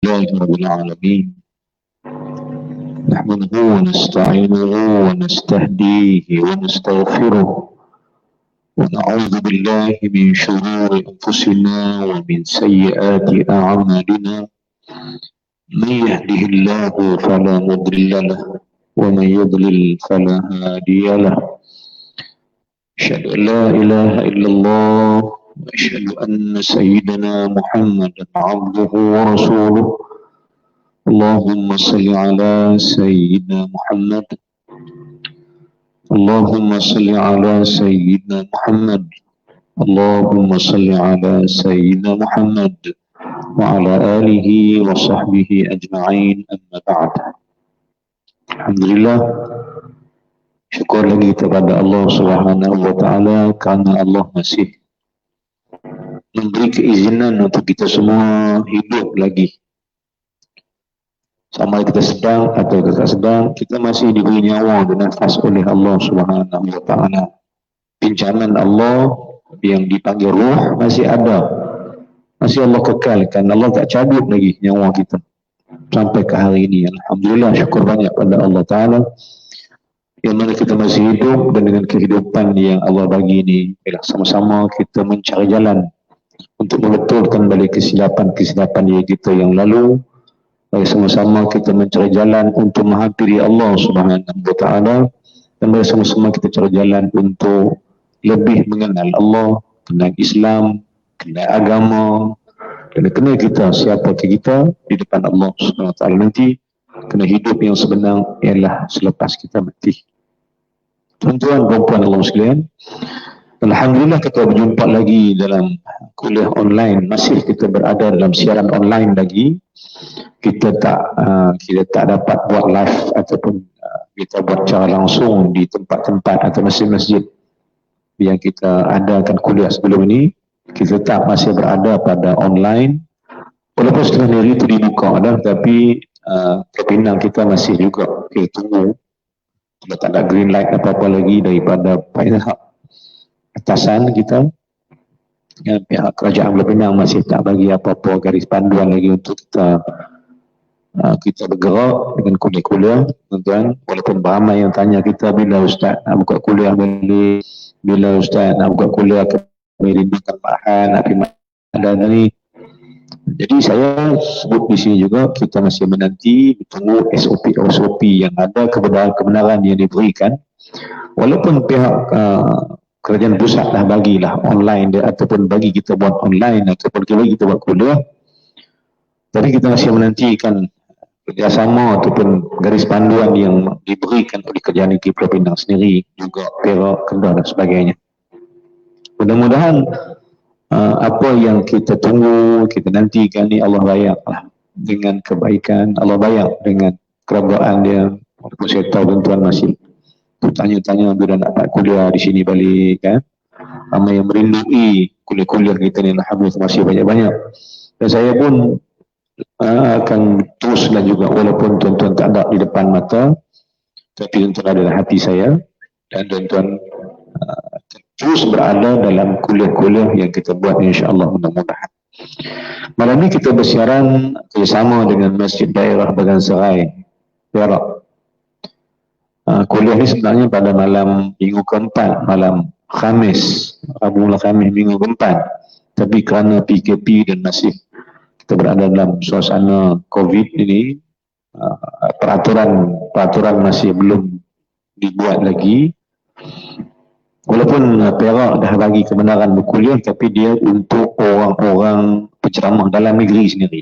لله رب العالمين نحمده ونستعينه ونستهديه ونستغفره ونعوذ بالله من شرور أنفسنا ومن سيئات أعمالنا من يهده الله فلا مضل له ومن يضلل فلا هادي له أشهد أن لا إله إلا الله وأشهد أن سيدنا محمدا عبده ورسوله اللهم صل على سيدنا محمد اللهم صل على سيدنا محمد اللهم صل على سيدنا محمد وعلى آله وصحبه أجمعين أما بعد. Alhamdulillah, syukur lagi kepada Allah Subhanahu wa taala karena Allah masih memberi keizinan untuk kita semua hidup lagi. Sama kita sedang atau tidak sedang, kita masih diberi nyawa dan nafas oleh Allah Subhanahu wa taala. Pinjaman Allah yang dipanggil ruh masih ada. Masih Allah kekalkan. Allah tak cabut lagi nyawa kita sampai ke hari ini. Alhamdulillah, syukur banyak pada Allah taala yang mana kita masih hidup, dan dengan kehidupan yang Allah bagi ini, sama-sama kita mencari jalan untuk membetulkan balik kesilapan-kesilapan yang kita yang lalu. Mari sama-sama kita mencari jalan untuk menghampiri Allah Subhanahu wa taala, dan mari sama-sama kita cari jalan untuk lebih mengenal Allah, kenal Islam, kenal agama, dan kenal kita siapa kita di depan Allah Subhanahu wa taala nanti. Kena hidup yang sebenar ialah selepas kita mati. Tuan-tuan dan puan Allah sekalian, alhamdulillah kita berjumpa lagi dalam kuliah online. Masih kita berada dalam siaran online lagi. Kita tak dapat buat live ataupun kita buat secara langsung di tempat-tempat atau masjid-masjid yang kita adakan kuliah sebelum ini. Kita tak masih berada pada online. Walaupun setengah hari itu dibuka dah, tapi kepinang kita masih juga kita tunggu. Kita tak ada green light apa-apa lagi daripada pihak atasan kita. Ya, pihak kerajaan Pulau Pinang masih tak bagi apa-apa garis panduan lagi untuk kita bergerak dengan kuliah-kuliah, tuan-tuan. Walaupun ramai yang tanya kita bila Ustaz nak buka kuliah balik, bila Ustaz nak buka kuliah kami rindukan bahan, nak ada ni. Jadi saya sebut di sini juga, kita masih menanti bertunggu SOP yang ada, kebenaran yang diberikan. Walaupun pihak kerajaan pusat dah bagilah online dia, ataupun bagi kita buat online, ataupun bagi kita buat kuliah, tapi kita masih menantikan kerjasama ataupun garis panduan yang diberikan oleh Kerajaan Negeri Pulau Pinang sendiri, juga Perak, Kedah dan sebagainya. Mudah-mudahan apa yang kita tunggu, kita nantikan ni Allah bayarlah dengan kebaikan, Allah bayar dengan kerabaan dia. Walaupun saya tahu tuan-tuan masih tanya-tanya bila nak dapat kuliah di sini balik kan. Ramai yang merindui kuliah-kuliah kita ni, alhamdulillah masih banyak-banyak. Dan saya pun akan teruslah juga, walaupun tuan-tuan tak ada di depan mata, tapi tuan-tuan ada dalam hati saya, dan tuan-tuan terus berada dalam kuliah-kuliah yang kita buat, insya-Allah, mudah-mudahan. Malam ini kita bersiaran bersama dengan Masjid Daerah Bagan Serai, Perak. Kuliah ini sebenarnya pada malam minggu keempat, malam Khamis, Rabu Khamis minggu keempat. Tapi kerana PKP dan masih kita berada dalam suasana COVID ini, peraturan masih belum dibuat lagi. Walaupun Perak dah bagi kebenaran berkuliah, tapi dia untuk orang-orang penceramah dalam negeri sendiri.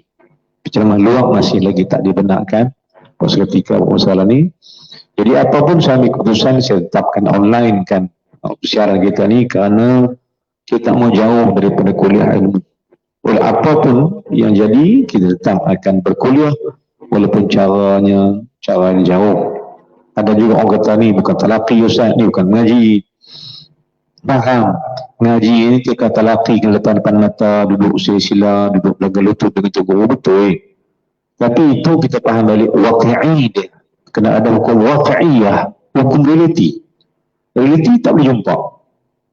Penceramah luar masih lagi tak dibenarkan ketika masalah ni. Jadi apapun saya ambil keputusan, saya tetapkan online kan siaran kita ni, kerana kita tak mau jauh daripada kuliah ilmu. Oleh apapun yang jadi, kita tetap akan berkuliah walaupun caranya jauh. Ada juga orang kata ni bukan talaqi Ustaz, ni bukan mengaji. Faham, ngaji ini kita talaqi ke depan mata, duduk sila, duduk laga lutut dengan guru, betul. Tapi itu kita faham balik waqi'i dia. Kena ada hukum waqi'iyah, hukum realiti. Realiti tak boleh jumpa.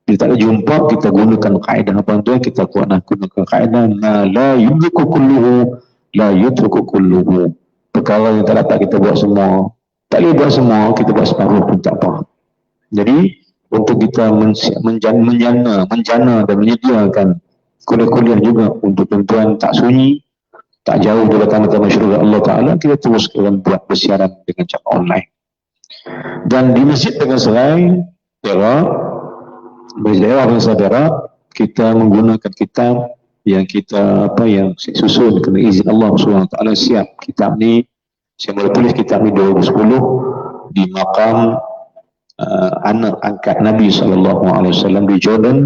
Bila tak boleh jumpa, kita gunakan kaedah apa tu? Kita gunakan kaedah ma la yudriku kulluhu la yutruku kulluhu. Perkara yang tak dapat kita buat semua, tak boleh buat semua, kita buat separuh pun tak apa. Jadi untuk kita menjana dan menyediakan kuliah-kuliah juga untuk tuan-tuan tak sunyi, tak jauh dari tamu-tamu syurga Allah Ta'ala, kita terus buat bersiaran dengan cara online. Dan di Masjid Pekan Serai Perak, daerah Bangsa Perak, kita menggunakan kitab yang kita yang saya susun kena izin Allah SWT. Siap kitab ni, saya mula tulis kitab ni 2010 di makam anak angkat Nabi SAW di Jordan,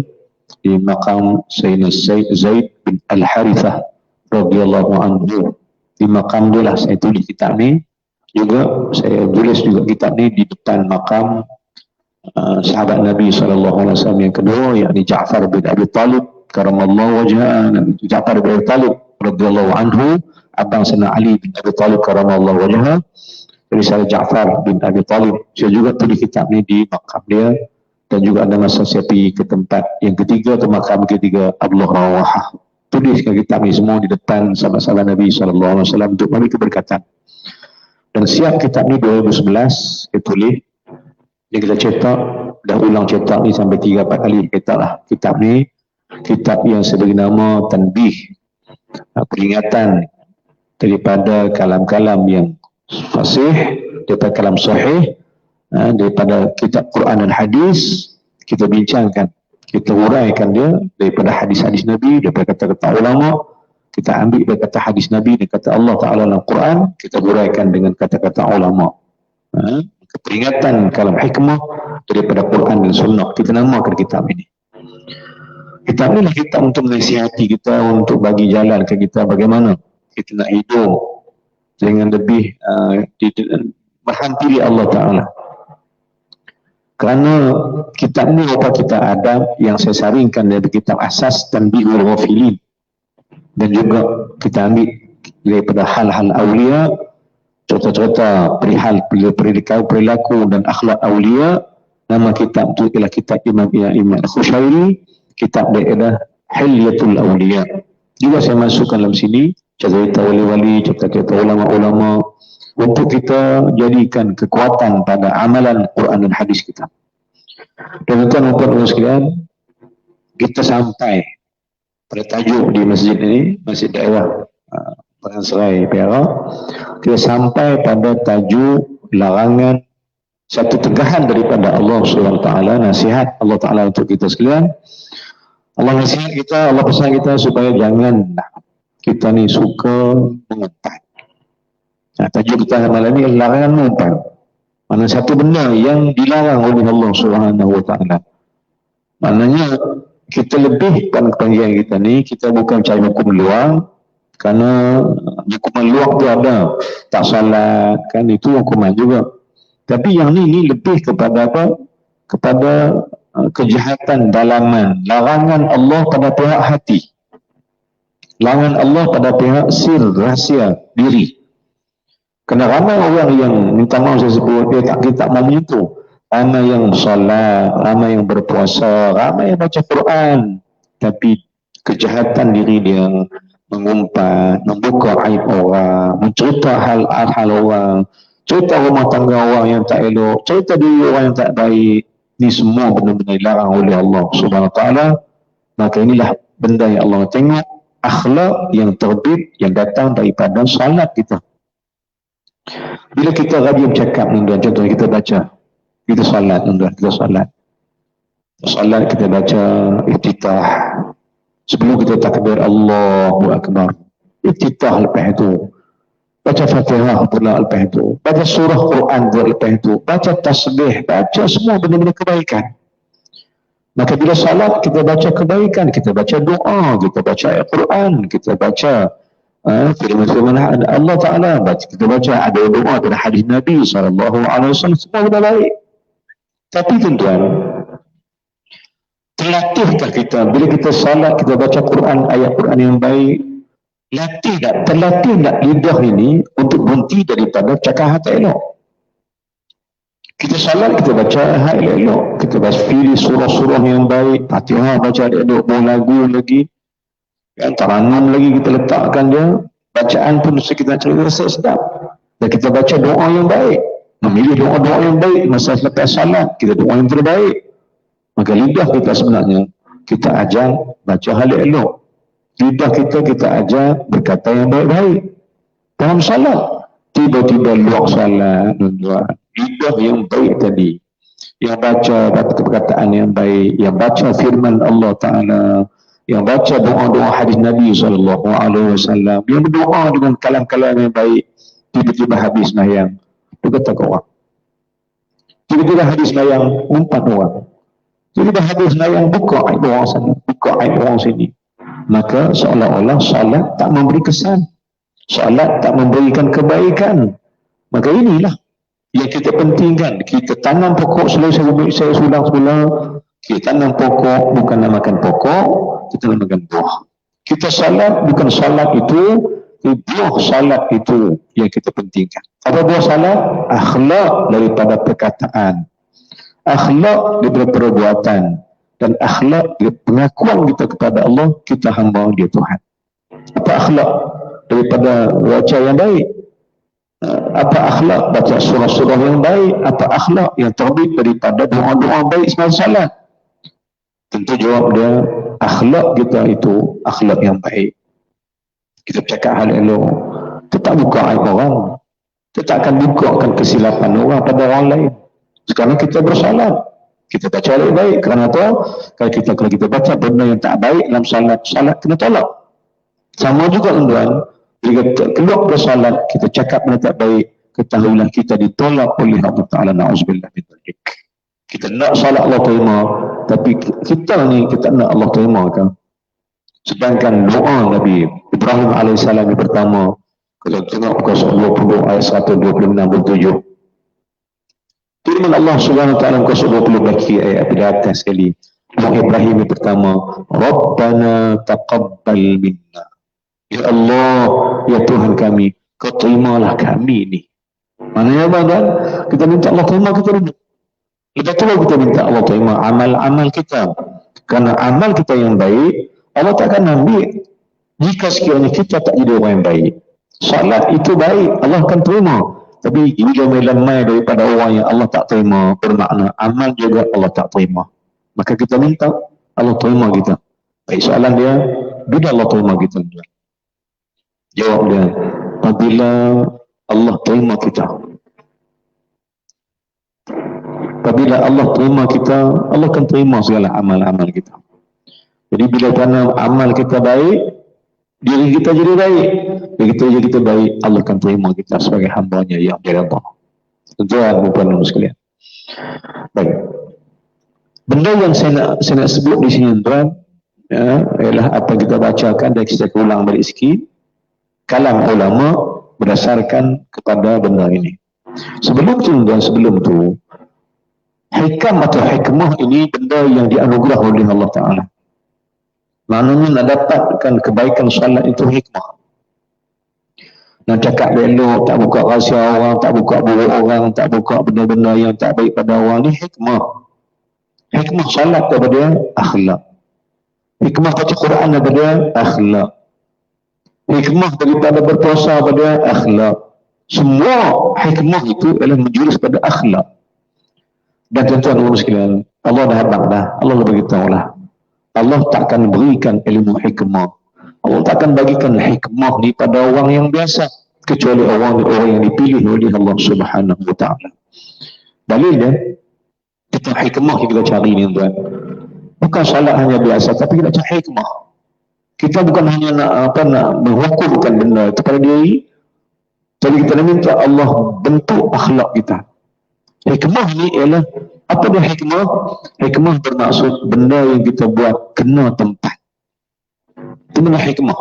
di makam Sayyidina Zaid bin Al-Harithah radhiyallahu anhu. Di makam dia lah saya tulis kitab ni. Juga saya tulis juga kitab ni di depan makam sahabat Nabi SAW yang kedua, yakni Ja'far bin Abi Talib karamallahu wajhah. Ja'far bin Abi Talib radhiyallahu anhu, abang Sayyidina Ali bin Abi Talib karamallahu wajhah. Jadi saya Ja'far bin Abi Talib, saya juga tulis kitab ni di makam dia. Dan juga ada masa saya pergi ke tempat yang ketiga, atau makam ketiga Abdullah Rawahah, tuliskan kitab ni semua di depan sahabat-sahabat Nabi SAW untuk bagi keberkatan. Dan siap kitab ni 2011 kita tulis, dia kita cetak, dah ulang cetak ni sampai 3-4 kali cetak lah kitab ni. Kitab yang sebagai nama tanbih, peringatan daripada kalam-kalam yang fasih, daripada kalam sahih, daripada kitab Quran dan hadis. Kita bincangkan, kita uraikan dia daripada hadis-hadis Nabi, daripada kata-kata ulama. Kita ambil dari kata hadis Nabi dan kata Allah Ta'ala dalam Quran, kita uraikan dengan kata-kata ulama. Peringatan kalam hikmah daripada Quran dan Sunnah, kita namakan kitab ini. Kitab ini lah kitab untuk menasihati kita, untuk bagi jalan ke kita bagaimana kita nak hidup dengan lebih menghampiri Allah Ta'ala. Kerana kitab ni apa kita adab yang saya saringkan dari kitab Asas Tanbihul Ghafilin, dan juga kita ambil daripada hal-hal awliya, cerita-cerita perihal perilaku dan akhlak awliya. Nama kitab itu ialah kitab Imam Al-Khushairi, kitab dia ialah Hilyatul Awliya. Juga saya masukkan dalam sini cerita wali-wali, cerita-cerita ulama-ulama, untuk kita jadikan kekuatan pada amalan Quran dan hadis kita. Dan tuan-tuan sekalian, kita sampai pada tajuk di masjid ini, masjid daerah Pekan Serai Perak, kita sampai pada tajuk larangan, satu tegahan daripada Allah SWT, nasihat Allah Ta'ala untuk kita sekalian. Allah nasihat kita, Allah pesan kita supaya jangan kita ni suka mengumpat. Tajuk kita malam ini larangan mengumpat. Mana satu benda yang dilarang oleh Allah SWT. Maknanya kita lebihkan kepanggilan kita ni, kita bukan cari hukum luar, kerana hukuman luar tu ada, tak salat kan, itu hukuman juga. Tapi yang ni lebih kepada apa? Kepada kejahatan dalaman, larangan Allah pada pihak hati, larangan Allah pada pihak sir, rahsia diri. Kerana ramai orang yang minta maaf saya sebut, dia tak mau menyentuh. Ramai yang solat, ramai yang berpuasa, ramai yang baca Quran, tapi kejahatan diri dia, mengumpat, membuka aib orang, mencerita hal-hal orang, cerita rumah tangga orang yang tak elok, cerita diri orang yang tak baik. Ini semua benda-benda dilarang oleh Allah Subhanahu Wa Taala. Maka inilah benda yang Allah tengok, akhlak yang terbit, yang datang daripada salat kita. Bila kita rajin cakap, contohnya kita baca, kita salat, kita salat, kita baca iftitah. Sebelum kita takbir Allahu Akbar, iftitah lepas itu, baca Fatihah pula lepas itu, baca surah Quran pula lepas itu, baca tasbih, baca semua benda-benda kebaikan. Maka bila salat kita baca kebaikan, kita baca doa, kita baca ayat Quran, kita baca firman Allah Ta'ala, kita baca ada doa dari hadis Nabi SAW, semua benda baik. Tapi tuan-tuan, terlatihkah kita bila kita salat, kita baca Quran, ayat Quran yang baik, terlatih tak lidah ini untuk berhenti daripada cakap hati elok. Kita salat, kita baca hal elok, kita baca pilih surah-surah yang baik, Fatihah baca elok, mau lagu lagi, yang taranum lagi kita letakkan dia, bacaan pun kita cari rasa sedap. Dan kita baca doa yang baik, memilih doa-doa yang baik masa selepas salat, kita doa yang terbaik. Maka lidah kita sebenarnya kita ajar baca hal elok. Lidah kita ajar berkata yang baik-baik. Dalam salat, tiba-tiba luar salat, lidah yang baik tadi, yang baca perkataan yang baik, yang baca firman Allah Ta'ala, yang baca doa-doa hadis Nabi SAW, yang berdoa dengan kalam-kalam yang baik, tiba-tiba habis sembahyang, dia kata ke orang. Tiba-tiba habis sembahyang, umpat orang. Tiba-tiba habis sembahyang, buka aib orang sana, buka aib orang sini. Maka seolah-olah salat tak memberi kesan, salat tak memberikan kebaikan. Maka inilah yang kita pentingkan. Kita tanam pokok, saya ulang-ulang, kita tanam pokok bukan namakan pokok, kita namakan buah. Kita salat bukan salat itu, buah salat itu yang kita pentingkan. Apa buah salat? Akhlak daripada perkataan, akhlak daripada perbuatan, dan akhlak pengakuan kita kepada Allah, kita hamba dia Tuhan. Apa akhlak? Daripada baca yang baik. Apa akhlak? Baca surah-surah yang baik. Apa akhlak yang terbit daripada doa-doa baik semasa salat? Tentu jawab dia, akhlak kita itu akhlak yang baik. Kita cakap hal elok, kita tak buka aib orang, kita tak akan bukakan kesilapan orang pada orang lain. Sekarang kita bersalat, kita baca hal yang baik. Kerana apa? Kalau kita baca benda yang tak baik dalam salat, salat kena tolak. Sama juga tuan-tuan, bila kita keluar bersalat, kita cakap benda tak baik, ketahuilah kita ditolak oleh Allah Ta'ala. Na'udzubillah min dzalik. Kita nak salat Allah terima, tapi kita ni kita nak Allah terima kan? Sedangkan doa Nabi Ibrahim AS yang pertama, kalau tengok muka 20 ayat 126-27, firman Allah Subhanahu Wa Taala muka 20 bagi ayat di atas sekali. Doa Ibrahim yang pertama, Rabbana taqabbal minna. Ya Allah, ya Tuhan kami, kau terimalah kami ni. Maknanya apa kan? Kita minta Allah terima kita dulu. Lepas tu kita minta Allah terima amal-amal kita. Kerana amal kita yang baik, Allah takkan ambil jika sekiranya kita tak jadi orang yang baik. Salat itu baik, Allah akan terima. Tapi bila melamai daripada orang yang Allah tak terima, bermakna amal juga Allah tak terima. Maka kita minta Allah terima kita. Baik, soalan dia, bila Allah terima kita? Jawab dia, apabila Allah terima kita. Apabila Allah terima kita, Allah akan terima segala amal-amal kita. Jadi bila kerana amal kita baik, diri kita jadi baik. Begitu kita baik, Allah akan terima kita sebagai hamba-Nya yang direda. Tuan-tuan dan puan sekalian. Baik. Benda yang saya nak sebut di sini tuan, ya, ialah apa kita bacakan dan kita ulang balik sikit. Kalam ulama berdasarkan kepada benda ini. Sebelum tu tuan, sebelum tu, hikam atau hikmah ini benda yang dianugerah oleh Allah Ta'ala. Maknanya nak dapatkan kebaikan salat itu hikmah. Nak cakap elok, tak buka rahsia orang, tak buka buruk orang, tak buka benda-benda yang tak baik pada orang, ni hikmah. Hikmah salat daripada akhlak. Hikmah baca Quran daripada akhlak. Hikmah daripada berpuasa daripada akhlak. Semua hikmah itu adalah menjurus pada akhlak. Dan tuan-tuan sekalian, Allah dah habaq dah. Allah dah beritahu lah. Allah takkan berikan ilmu hikmah. Allah takkan bagikan hikmah ni pada orang yang biasa, kecuali orang yang dipilih oleh Allah Subhanahu Wa Taala. Dalilnya, kita hikmah yang kita cari ni tuan. Bukan salat hanya biasa, tapi kita cari hikmah. Kita bukan hanya nak menghukumkan benda itu pada diri, tapi kita nak minta Allah bentuk akhlak kita. Hikmah ni ialah, apa dia hikmah? Hikmah bermaksud benda yang kita buat kena tempat. Itu mana hikmah.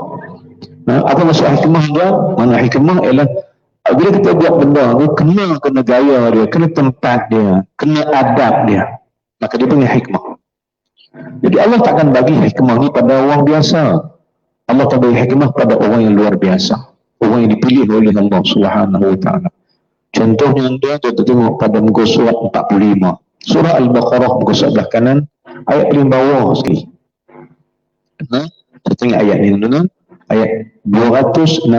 Apa maksud hikmah dia? Mana hikmah ialah bila kita buat benda ni kena gaya dia, kena tempat dia, kena adab dia, maka dia punya hikmah. Jadi Allah takkan bagi hikmah ni pada orang biasa. Allah tak bagi hikmah pada orang yang luar biasa, orang yang dipilih oleh Allah Subhanahu Wa Taala. Contohnya kita tengok pada muka surat 45, surah Al-Baqarah muka sebelah kanan, ayat paling bawah sekali. Kita tengok ayat ni tuan-tuan. ayat 269.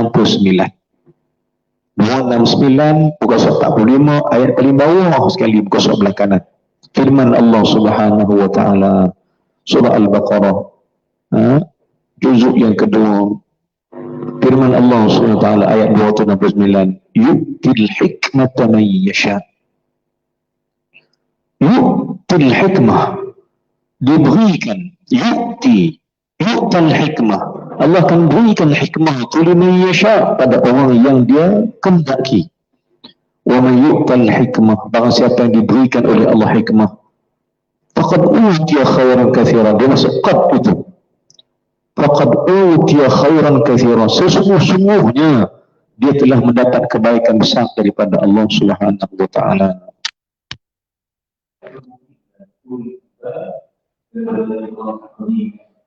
269 muka surat 45 ayat paling bawah sekali muka surat belah kanan. Firman Allah Subhanahu wa taala surah Al-Baqarah, juzuk yang kedua. Firman Allah Subhanahu wa taala ayat 269, yu'til hikmata man yasha. Yu'til hikmah, diberikan, yu'tal hikmah, Allah akan berikan hikmah itu liman yasha, pada orang yang dia kehendaki. Wa man yu'tal hikmah, barang siapa yang diberikan oleh Allah hikmah, faqad utiya khairan katsiran, dia masuk qad itu. Faqad utiya khairan katsiran, sesungguhnya dia telah mendapat kebaikan besar daripada Allah Subhanahu wa taala.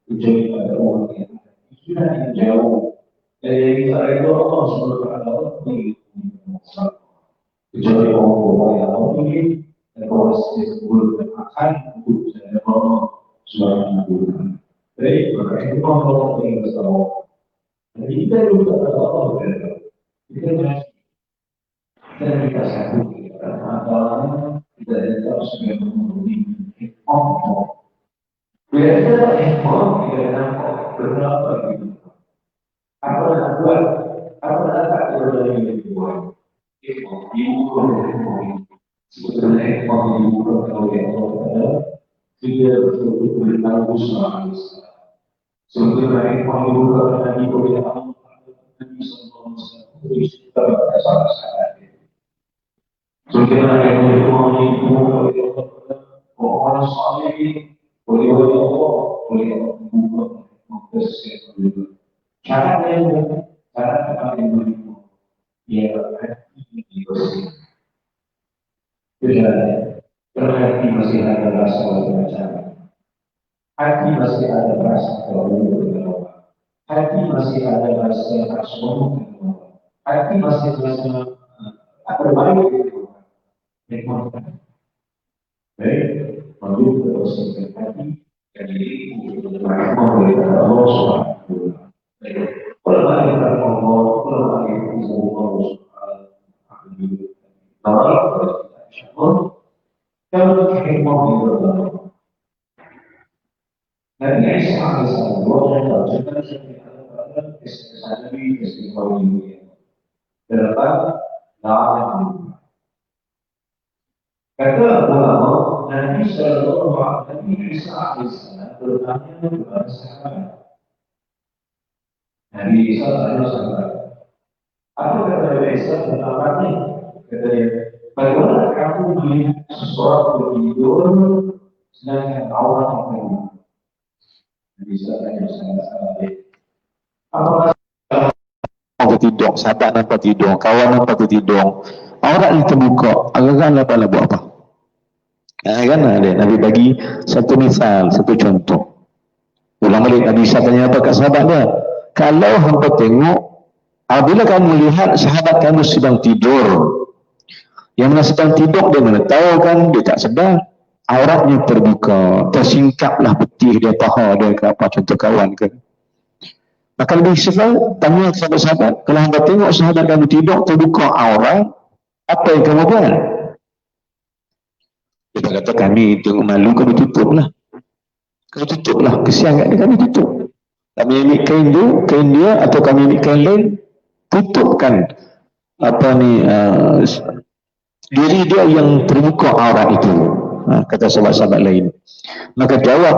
Kecuali pada orang yang sudah jauh dari itu Allah Subhanahu wa taala, kecuali orang yang mungkin dan orang sebelum akan untuk Allah Subhanahu wa taala. Baik, maka itu Allah yang tahu. Jadi kita juga Allah kita kita satu antara kita harus menghubungi Allah. Biasa hikmah tidak nampak berapa gitu. Apa nak buat? Apa nak tak boleh dibuat? Hikmah diukur hikmah. Sebetulnya hikmah diukur oleh Allah. Tidak betul-betul berlaku selama. Sebetulnya hikmah diukur oleh Allah. Nabi Sallallahu Alaihi Wasallam salah-salah. Sebetulnya hikmah diukur oleh Allah. Orang saleh oleh Allah, oleh Allah mempersiapkan cara yang dia hati bersih. Berarti masih ada rasa macam, hati masih ada rasa kalau hati masih ada rasa asma'u, hati masih rasa terbaik itu. Baik. Lalu bersihkan hati dan diri untuk Allah Subhanahu wa taala. Kalau kita ngomong, kalau kita ngomong soal insyaallah kalau hikmah itu Nabi Isa alaihissalam berkata tentang istighfar ini. Terdapat lawan. Kata ulama, Nabi Sallallahu Alaihi Wasallam bertanya kepada sahabat. Nabi Isa alaihissalam, apa kata Nabi Isa tentang ini? Kata dia, bagaimana kamu melihat sesuatu tidur sedangkan aurat yang Nabi Isa alaihissalam, apakah tidur, sahabat nampak tidur, kawan nampak tidur, aurat itu terbuka, agak-agak nak buat apa? Kan ada Nabi bagi satu misal, satu contoh. Ulang balik Nabi Isa tanya apa kat sahabat dia? Kalau hampa tengok, apabila kamu lihat sahabat kamu sedang tidur, yang mana sedang tidur dia mana tahu kan, dia tak sedar, auratnya terbuka, tersingkaplah betih dia, paha dia ke apa, contoh kawan ke. Maka lebih sebab tanya sahabat-sahabat, kalau hampa tengok sahabat kamu tidur terbuka aurat, apa yang kamu buat? Dia kata kami tengok malu, kami tutup lah. Kami tutup lah, kesian kat dia, kami tutup. Kami ambil kain dia atau kami ambil kain lain, tutupkan diri dia yang terbuka aurat itu. Kata sahabat-sahabat lain. Maka jawab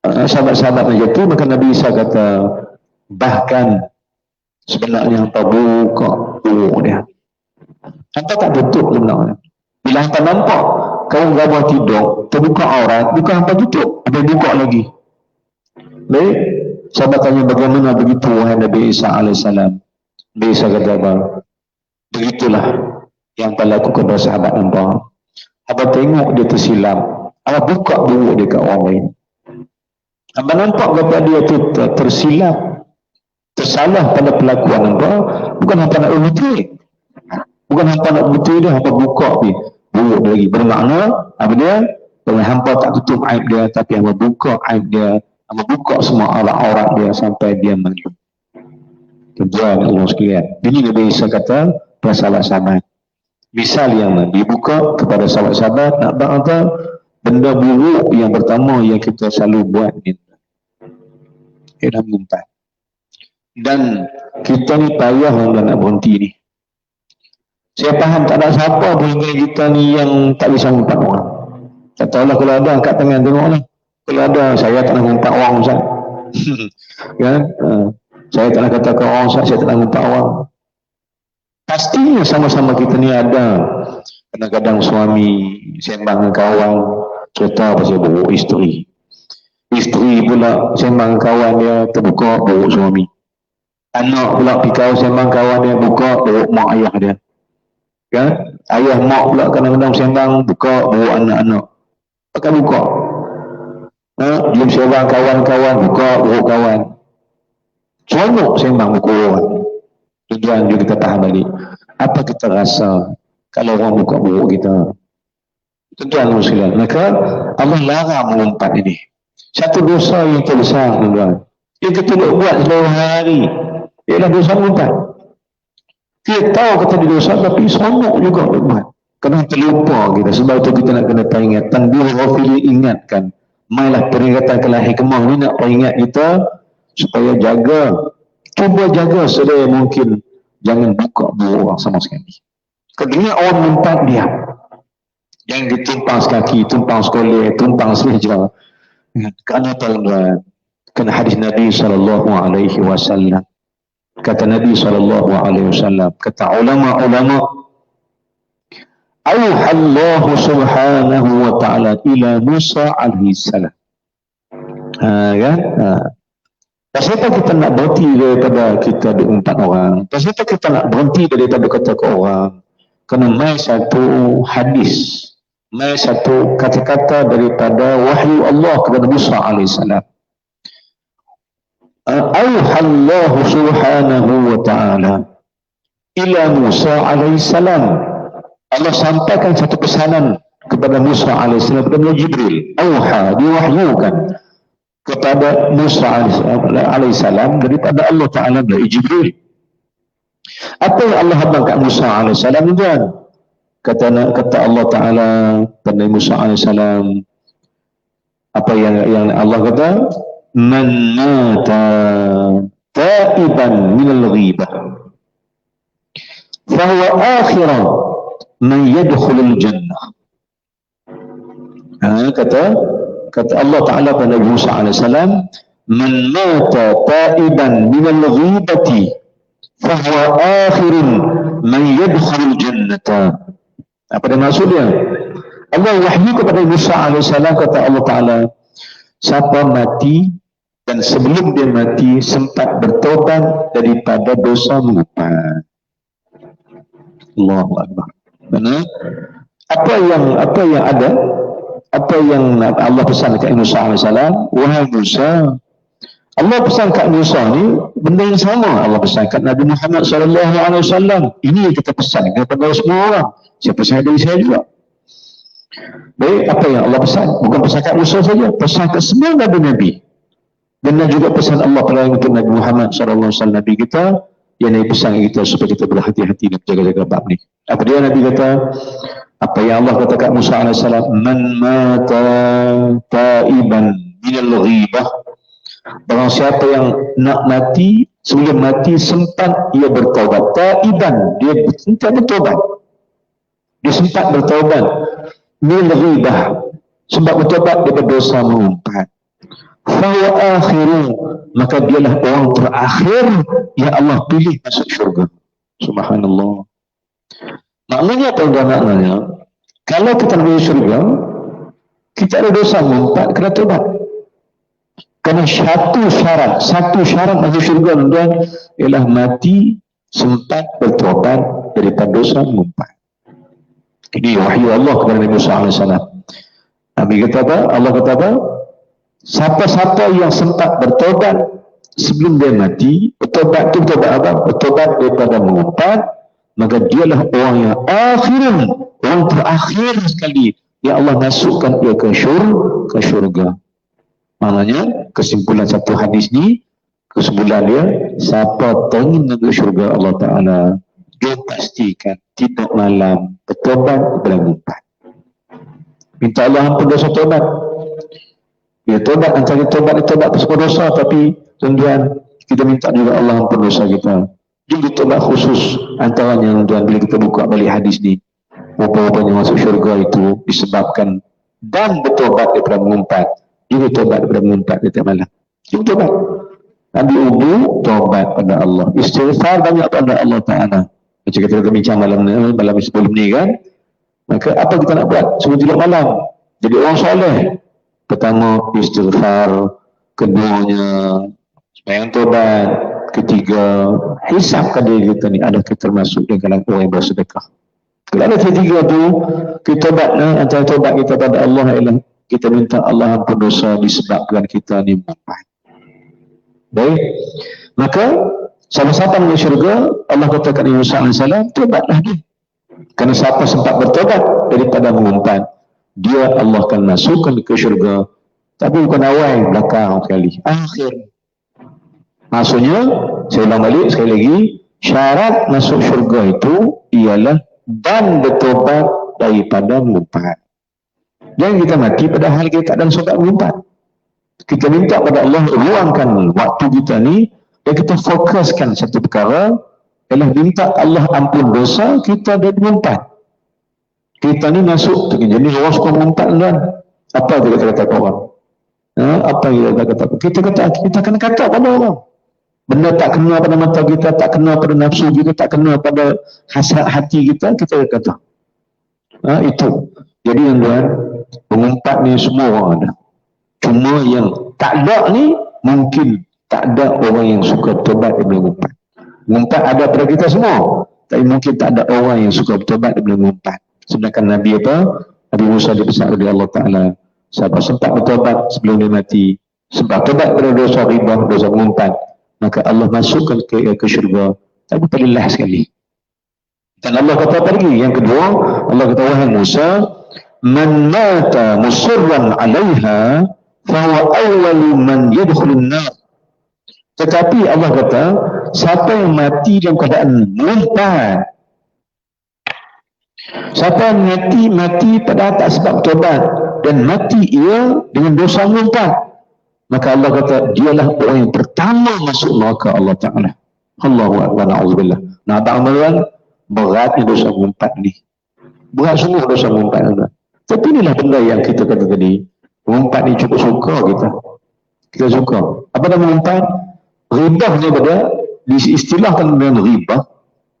sahabat-sahabat macam itu, maka Nabi Isa kata, bahkan sebenarnya hampa buka dia. Hampa tak tutup sebenarnya. Bila hampa nampak kau gambar tidur, terbuka aurat, bukan hampa tutup, ada buka lagi. Baik, sahabat tanya bagaimana begitu wahai Nabi Isa alaihissalam. Nabi Isa kata apa? Begitulah yang hampa lakukan kepada sahabat hampa. Hampa tengok dia tersilap, hampa buka buruk dia kat orang lain. Hampa nampak kepada dia tu tersilap, tersalah pada pelakuan hampa, bukan hampa nak betul. Bukan hampa nak betul dia, hampa buka dia. Buruk lagi, bermakna apa dia? Dengan hampa tak tutup aib dia, tapi hampa buka aib dia, hampa buka semua aurat-aurat dia sampai dia mati. Tujuan Allah sekalian. Ini Nabi Isa kata pada sahabat-sahabat. Misal yang Nabi buka kepada sahabat-sahabat nak kata benda buruk yang pertama yang kita selalu buat ni ialah mengumpat. Dan kita ni payah nak berhenti ni. Saya faham tak ada siapa pun kita ni yang tak bisa mengumpat orang. Kata Allah kalau ada angkat tangan tengoklah. Kalau ada saya tak nak mengumpat orang Ustaz. Kan? Saya tak nak kata ke orang Ustaz, saya tak nak mengumpat orang. Pastinya sama-sama kita ni ada. Kadang-kadang suami sembang dengan kawan, cerita pasal buruk isteri. Isteri pula sembang kawan dia, terbuka buruk suami. Anak pula pikau sembang kawan dia, buka buruk mak ayah dia. Kan? Ayah mak pula kadang-kadang sembang buka buruk anak-anak. Pakai buka. Jom sembang kawan-kawan, buka buruk kawan. Seronok sembang buku orang. Tujuan juga kita tahan balik. Apa kita rasa kalau orang buka buruk kita? Tujuan Muslim. Maka Allah larang mengumpat ini. Satu dosa yang terbesar, tuan. Yang kita nak buat seluruh hari ialah dosa mengumpat. Kita tahu kita di dosa tapi seronok juga buat. Kena terlupa kita. Sebab itu kita nak kena peringat. Tanbih ghafili ingatkan. Mailah peringatan kelah hikmah ni nak peringat kita supaya jaga. Cuba jaga sedaya mungkin. Jangan buka buruk orang sama sekali. Kalau orang mengumpat dia. Jangan ditumpang sekaki, tumpang sekolah, tumpang semeja. Kerana tuan-tuan, kerana hadis Nabi SAW. Kata Nabi SAW, kata ulama-ulama, auhallahu subhanahu wa ta'ala ila Musa alaihi salam. Kan? Pasal apa kita nak berhenti daripada kita diumpat orang? Pasal apa kita nak berhenti daripada kata ke orang? Kerana mai satu hadis, mai satu kata-kata daripada wahyu Allah kepada Musa alaihi salam. Auhallahu subhanahu wa ta'ala ila Musa alaihi salam. Allah sampaikan satu pesanan kepada Musa alaihi salam kepada Jibril. Auha, diwahyukan kepada Musa alaihi salam daripada Allah Ta'ala dari Jibril. Apa yang Allah habang kat Musa alaihi salam ni kan? Kata Allah Ta'ala pada Musa alaihi salam, apa yang Allah kata? Man mata taiban minal ghibah fahuwa akhiran man yadkhulul jannah. Kata Allah Ta'ala pada Nabi Musa AS, man mata taiban minal ghibati fahuwa akhirun man yadkhulul jannata. Apa dia maksudnya? Allah wahyu kepada Musa AS, kata Allah Ta'ala, siapa mati dan sebelum dia mati sempat bertobat daripada dosa mengumpat. Allahu Akbar. Mana? Apa yang ada? Apa yang Allah pesan kepada Musa AS? Wahai Musa, Allah pesan kat Musa ni benda yang sama Allah pesan kat Nabi Muhammad SAW. Ini yang kita pesan kepada semua orang. Siapa saya dari saya juga. Baik, apa yang Allah pesan? Bukan pesan kat Musa saja, pesan kat semua Nabi-Nabi. Dan juga pesan Allah pada untuk Nabi Muhammad SAW, Nabi kita, yang Nabi pesan kita supaya kita berhati-hati dan jaga-jaga bab ni. Apa dia Nabi kata? Apa yang Allah kata kat Musa AS, man mata taiban minal ghibah, barang siapa yang nak mati, sebelum mati sempat ia bertaubat. Taiban, dia sempat bertaubat. Dia sempat bertaubat minal ghibah, sebab bertaubat daripada dosa mengumpat. Fahuwa akhiru, maka dialah orang terakhir yang Allah pilih masuk syurga. Subhanallah. Maknanya apa maknanya? Kalau kita nak masuk syurga, kita ada dosa mengumpat, kena taubat. Kerana satu syarat masuk syurga tuan ialah mati sempat bertaubat daripada dosa mengumpat. Ini wahyu Allah kepada Nabi Musa AS. Nabi kata apa? Allah kata apa? Siapa-siapa yang sempat bertobat sebelum dia mati, bertobat itu bertobat apa? Bertobat daripada mengumpat, maka dialah orang yang akhirin, orang terakhir sekali yang Allah masukkan dia ke syurga. Maknanya kesimpulan satu hadis ni, kesimpulan dia, siapa ingin menuju syurga Allah Ta'ala, dia pastikan tidak malam bertobat kepada mumpat. Minta Allah ampun dosa tobat. Dia tobat, antara tobat semua dosa, tapi tuan-tuan, kita minta juga Allah ampun dosa kita. Juga tobat khusus, antaranya tuan, bila kita buka balik hadis ni, rupa-rupanya masuk syurga itu disebabkan dan bertobat daripada mengumpat. Juga tobat daripada mengumpat setiap malam. Juga tobat. Ambil wudu, tobat pada Allah. Istighfar banyak pada Allah Ta'ala. Macam kita bincang malam sebelum ni kan. Maka apa kita nak buat? Semua tidur malam. Jadi orang soleh. Pertama, istighfar. Keduanya, sembahyang tobat. Ketiga, hisapkan diri kita ni. Adakah termasuk di kalangan orang yang bersedekah? Kalau ada ketiga tu, kita tobat, antara tobat kita pada Allah ialah kita minta Allah ampun dosa disebabkan kita ni mumpat. Baik, maka siapa-siapa menuju syurga, Allah katakan Nabi Musa AS, tobatlah dia. Kerana siapa sempat bertobat daripada mengumpat, dia Allah akan masukkan ke syurga. Tapi bukan awal, belakang sekali, akhir. Maksudnya, saya ulang balik sekali lagi, syarat masuk syurga itu ialah dan bertobat daripada mengumpat. Jangan kita mati padahal kita tak ada sobat mengumpat. Kita minta pada Allah luangkan waktu kita ni dan kita fokuskan satu perkara ialah minta Allah ampun dosa kita dari mengumpat. Kita ni masuk jadi orang suka mengumpat kan. Apa kita kata orang? Apa kita kata? Kita kena kata pada orang. Benda tak kena pada mata kita, tak kena pada nafsu kita, tak kena pada hasrat hati kita, kita kata. Itu. Jadi tuan-tuan, mengumpat ni semua orang ada. Cuma yang tak ada ni, mungkin tak ada orang yang suka bertobat daripada mengumpat. Mengumpat ada pada kita semua, tapi mungkin tak ada orang yang suka bertobat daripada mengumpat. Sedangkan Nabi apa? Nabi Musa dipesan oleh Allah Ta'ala, siapa sempat bertobat sebelum dia mati, sempat tobat pada dosa riba, dosa mengumpat, maka Allah masukkan ke syurga. Tapi terlelah sekali. Dan Allah kata apa lagi? Yang kedua, Allah kata, wahai Musa, man mata musirran 'alaiha fahuwa awwalu man yadkhulun nar. Tetapi Allah kata, siapa yang mati dalam keadaan mengumpat, siapa yang mati pada tak sebab tobat dan mati ia dengan dosa mengumpat, maka Allah kata dialah orang yang pertama masuk neraka Allah Ta'ala. Allahu Akbar, na'udzubillah. Nah, ta'amalan beratnya dosa mengumpat ni. Berat sungguh dosa mengumpat. Tapi inilah benda yang kita kata tadi. Mengumpat ni cukup suka kita. Kita suka. Apa nama mengumpat? Ribah ni pada diistilahkan dengan ribah.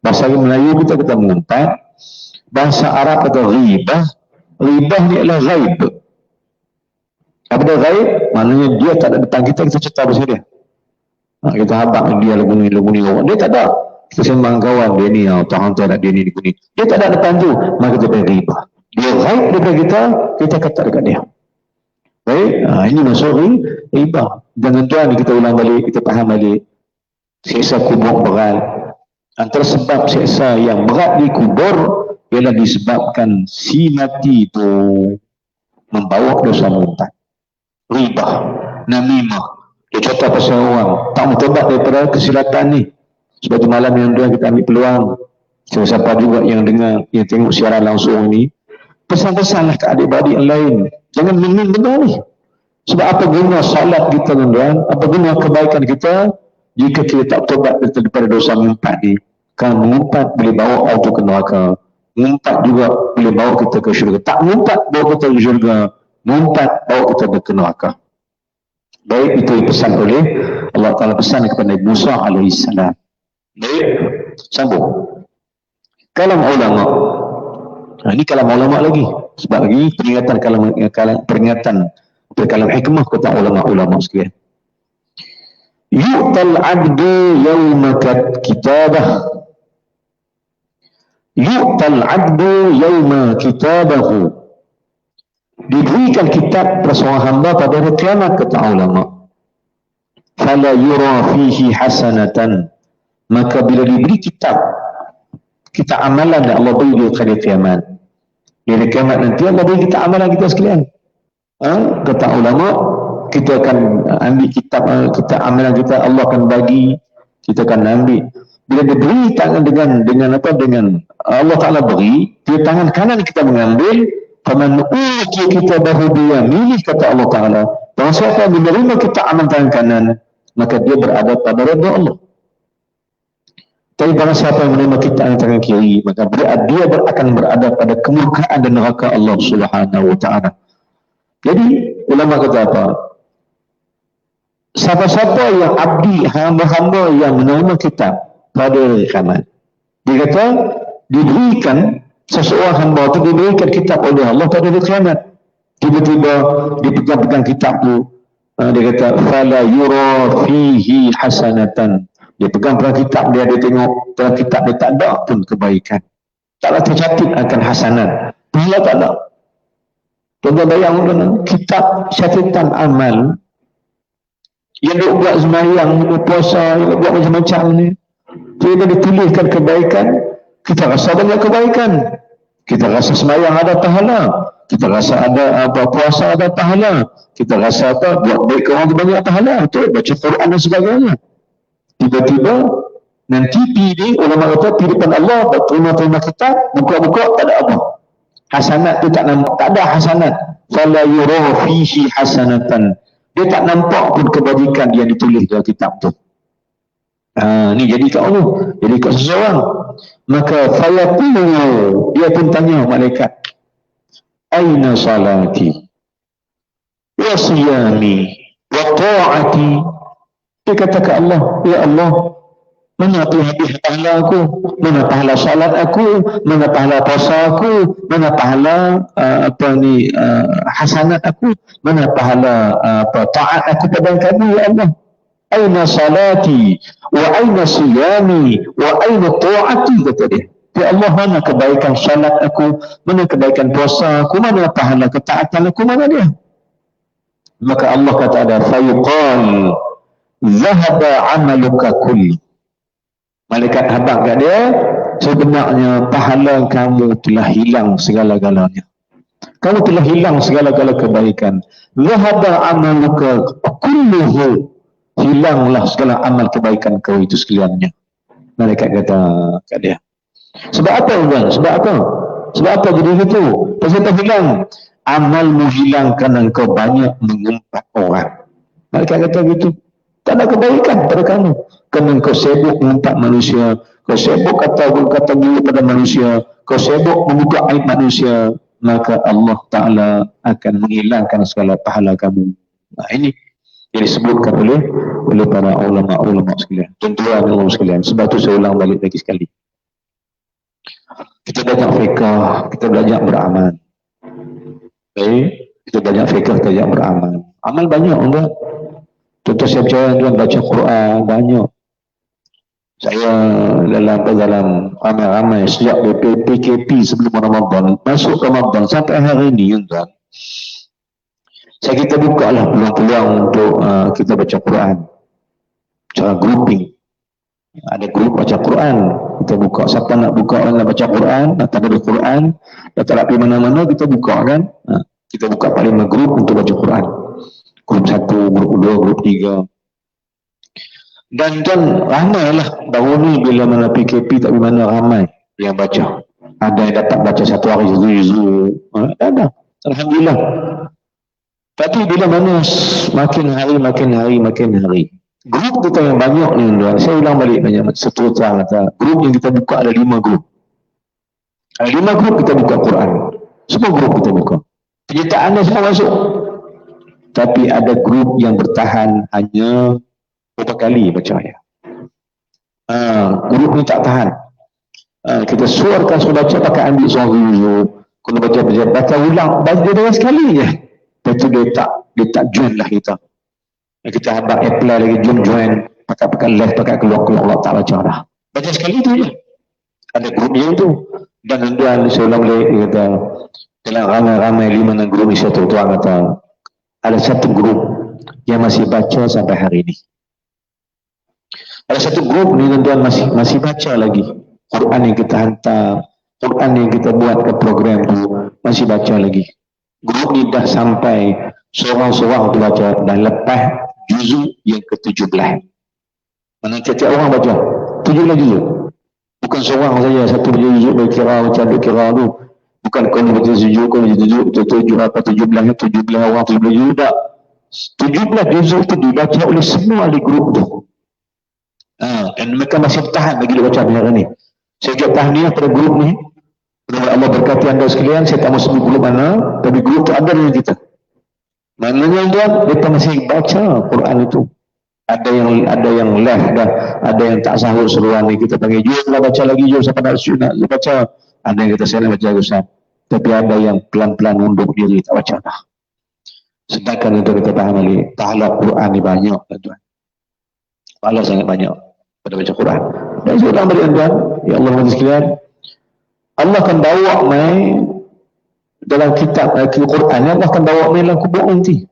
Bahasa Melayu kita kata mengumpat. Bahasa Arab kata ribah. Ribah ni adalah ghaib. Apa dia ghaib? Maknanya dia tak ada depan kita cerita pasal dia. Kita habaq dia lagu ni. Dia tak ada. Kita sembang kawan dia ni, tahan tu ada dia ni. Dia tak ada depan tu, maka kita beri ribah. Dia ghaib daripada kita kata dekat dia. Baik, ini masuk ribah. Jangan tuan kita ulang balik, kita faham balik. Siksa kubur berat. Antara sebab siksa yang berat di kubur ialah disebabkan si mati itu membawa dosa mengumpat. Ribah, namimah. Dia cerita pasal orang tak mau tobat daripada kesilapan ni. Sebab tu malam yang dua kita ambil peluang. Siapa juga yang dengar, yang tengok siaran langsung ni, pesan-pesanlah ke adik-adik yang lain. Jangan memin benda ni. Sebab apa guna salat kita tuan-tuan? Apa guna kebaikan kita jika kita tak tobat daripada dosa mengumpat ni? Kan mengumpat boleh bawa auto ke neraka. Mengumpat juga boleh bawa kita ke syurga. Tak mengumpat bawa kita ke syurga. Mengumpat bawa kita ke neraka. Baik, itu pesan oleh Allah Ta'ala, pesan kepada Nabi Musa AS. Baik, sambung. Kalam ulama. Ini kalam ulama lagi. Sebab lagi peringatan kalam hikmah kata ulama sekalian. Yu'tal abdu yawma kitabah. Yu'tal abdu yawma kitabahu. Diberikan kitab pada seorang hamba pada hari kiamat kata ulama. Fala yura fihi hasanatan. Maka bila diberi kitab, kita amalan dan Allah beri di hari kiamat. Di hari kiamat nanti Allah beri kita amalan kita sekalian. Kata ulama, kita akan ambil kitab kita amalan kita, Allah akan bagi, kita akan ambil. Bila dia beri tangan dengan apa, dengan Allah Ta'ala beri, di tangan kanan kita mengambil, faman utiya kitabahu biyaminihi, kata Allah Ta'ala, bahawa siapa yang menerima kita amal tangan kanan, maka dia berada pada redha Allah. Tapi barang siapa yang menerima kita tangan kiri, maka dia akan berada pada kemurkaan dan neraka Allah Subhanahu wa Ta'ala. Jadi ulama kata apa? Siapa-siapa yang abdi, hamba-hamba yang menerima kitab pada hari kiamat, dia kata diberikan seseorang hamba itu diberikan kitab oleh Allah pada hari kiamat. Tiba-tiba dipegang-pegang kitab tu, dia kata fala yura fihi hasanatan. Dia pegang kitab dia tengok dalam kitab dia tak ada pun kebaikan, taklah tercatat akan hasanat, pahala tak ada. Tuan-tuan bayang kitab catatan amal yang dia buat sembahyang, dia puasa, dia buat macam-macam ni, dia dituliskan kebaikan, kita rasa banyak kebaikan, kita rasa sembahyang ada pahala, kita rasa ada apa, puasa ada pahala, kita rasa apa, buat baik orang tu banyak pahala, betul, baca Quran dan sebagainya. Tiba-tiba nanti pilih, ulama kata pilih depan Allah, terima-terima kitab, buka-buka tak ada apa, hasanat tu tak nampak, tak ada hasanat. Fala yura fihi hasanatan, dia tak nampak pun kebajikan yang ditulis dalam kitab tu. Ni jadi kat Allah, jadi kat seseorang. Maka fayaqulu, dia pun tanya malaikat, aina salati wa siyami wa ta'ati. Dia kata ke Allah, ya Allah, mana pahala aku, mana pahala salat aku, mana pahala puasa aku, mana pahala hasanat aku, mana pahala taat aku pada kamu, ya Allah. Aina salati wa aina siyami wa aina ta'ati, kata dia. Ya Allah, mana kebaikan salat aku, mana kebaikan puasa aku, mana pahala ketaatan aku, mana dia? Maka Allah kata ada, fayuqal zahaba amaluka kulli. Malaikat habaq kat dia, sebenarnya pahala kamu telah hilang segala-galanya. Kamu telah hilang segala-gala kebaikan. Zahaba amaluka kulluhu, hilanglah segala amal kebaikan kau itu sekaliannya. Malaikat kata kat dia. Sebab apa tuan? Sebab apa? Sebab apa jadi gitu? Pasal tak hilang. Amalmu hilang kerana engkau banyak mengumpat orang. Malaikat kata gitu. Tak ada kebaikan pada kamu. Kerana kau sibuk mengumpat manusia, kau sibuk kata buruk pada manusia, kau sibuk membuka aib manusia, maka Allah Ta'ala akan menghilangkan segala pahala kamu. Nah, ini yang disebutkan oleh para ulama-ulama sekalian. Tuan-tuan ulama sekalian. Sebab tu saya ulang balik lagi sekali. Kita belajar fiqah, kita belajar beramal. Kita belajar fiqah, kita belajar beramal. Amal banyak, enggak? Contoh saya percaya tuan baca Quran banyak. Saya dalam ramai-ramai sejak PKP sebelum Ramadan, masuk Ramadan sampai hari ini, tuan. Kita buka lah peluang-peluang untuk kita baca Quran. Cara grouping. Ada grup baca Quran. Kita buka. Siapa nak buka orang nak baca Quran, nak tadarus Quran, nak tak pergi mana-mana, kita buka kan. Kita buka 5 grup untuk baca Quran. Grup 1, grup 2, grup 3. Dan ramai lah. Baru ni bila mana PKP tak mana ramai yang baca. Ada yang dapat baca 1 hari zuzu. Ada. Alhamdulillah. Tapi bila mana makin hari grup kita yang banyak ni, saya ulang balik banyak seterusnya kata, grup yang kita buka ada 5 grup. Ada 5 grup kita buka Quran. Semua grup kita buka. Penyertaan semua masuk. Tapi ada grup yang bertahan hanya beberapa kali baca ayat. Grup ni tak tahan. Kita suarkan sudah baca pakai ambil suara dulu. Kalau baca ulang, baca sekali je. Lepas tu dia tak join lah kita. Kita habaq apply lagi join pakai left, pakai keluar tak baca dah. Baca sekali tu je. Ada grup yang tu. Dan tuan saya ulang balik, dia kata dalam ramai-ramai 5 grup ni, saya tuan kata ada satu grup yang masih baca sampai hari ini. Ada satu grup ni tuan masih baca lagi. Quran yang kita hantar, Quran yang kita buat ke program tu masih baca lagi. Grup ni dah sampai Seorang-seorang tu baca dan lepas juzuk yang ke-17. Mana tiap-tiap orang baca 17 juzuk. Bukan seorang saja satu baca juzuk bagi kira macam duk kira tu. Bukan kau baca juzuk, kau baca juzuk, tujuh apa 17 orang 17 juzuk tak. 17 juzuk itu dibaca oleh semua ahli grup tu. Dan mereka masih bertahan lagi dia baca perkara ni. Saya kira tahniah pada grup ni. Allah berkati anda sekalian, saya tak mau sebut grup mana, tapi grup tu ada dengan kita. Maknanya tuan, mereka masih baca Quran itu. Ada yang left dah, ada yang tak sahur seruan ni, kita panggil jom lah baca lagi, jom siapa nak sunat baca. Ada yang kata saya nak baca Ustaz. Tapi ada yang pelan-pelan unduk diri tak baca dah. Sedangkan itu kita tahan lagi, pahala Quran ni banyak tuan. Pahala sangat banyak pada baca Quran. Dan seorang beri tuan, ya Allah hadirin sekalian, Allah akan bawa mai dalam kitab Al-Quran, Allah akan bawa mai dalam kubur nanti.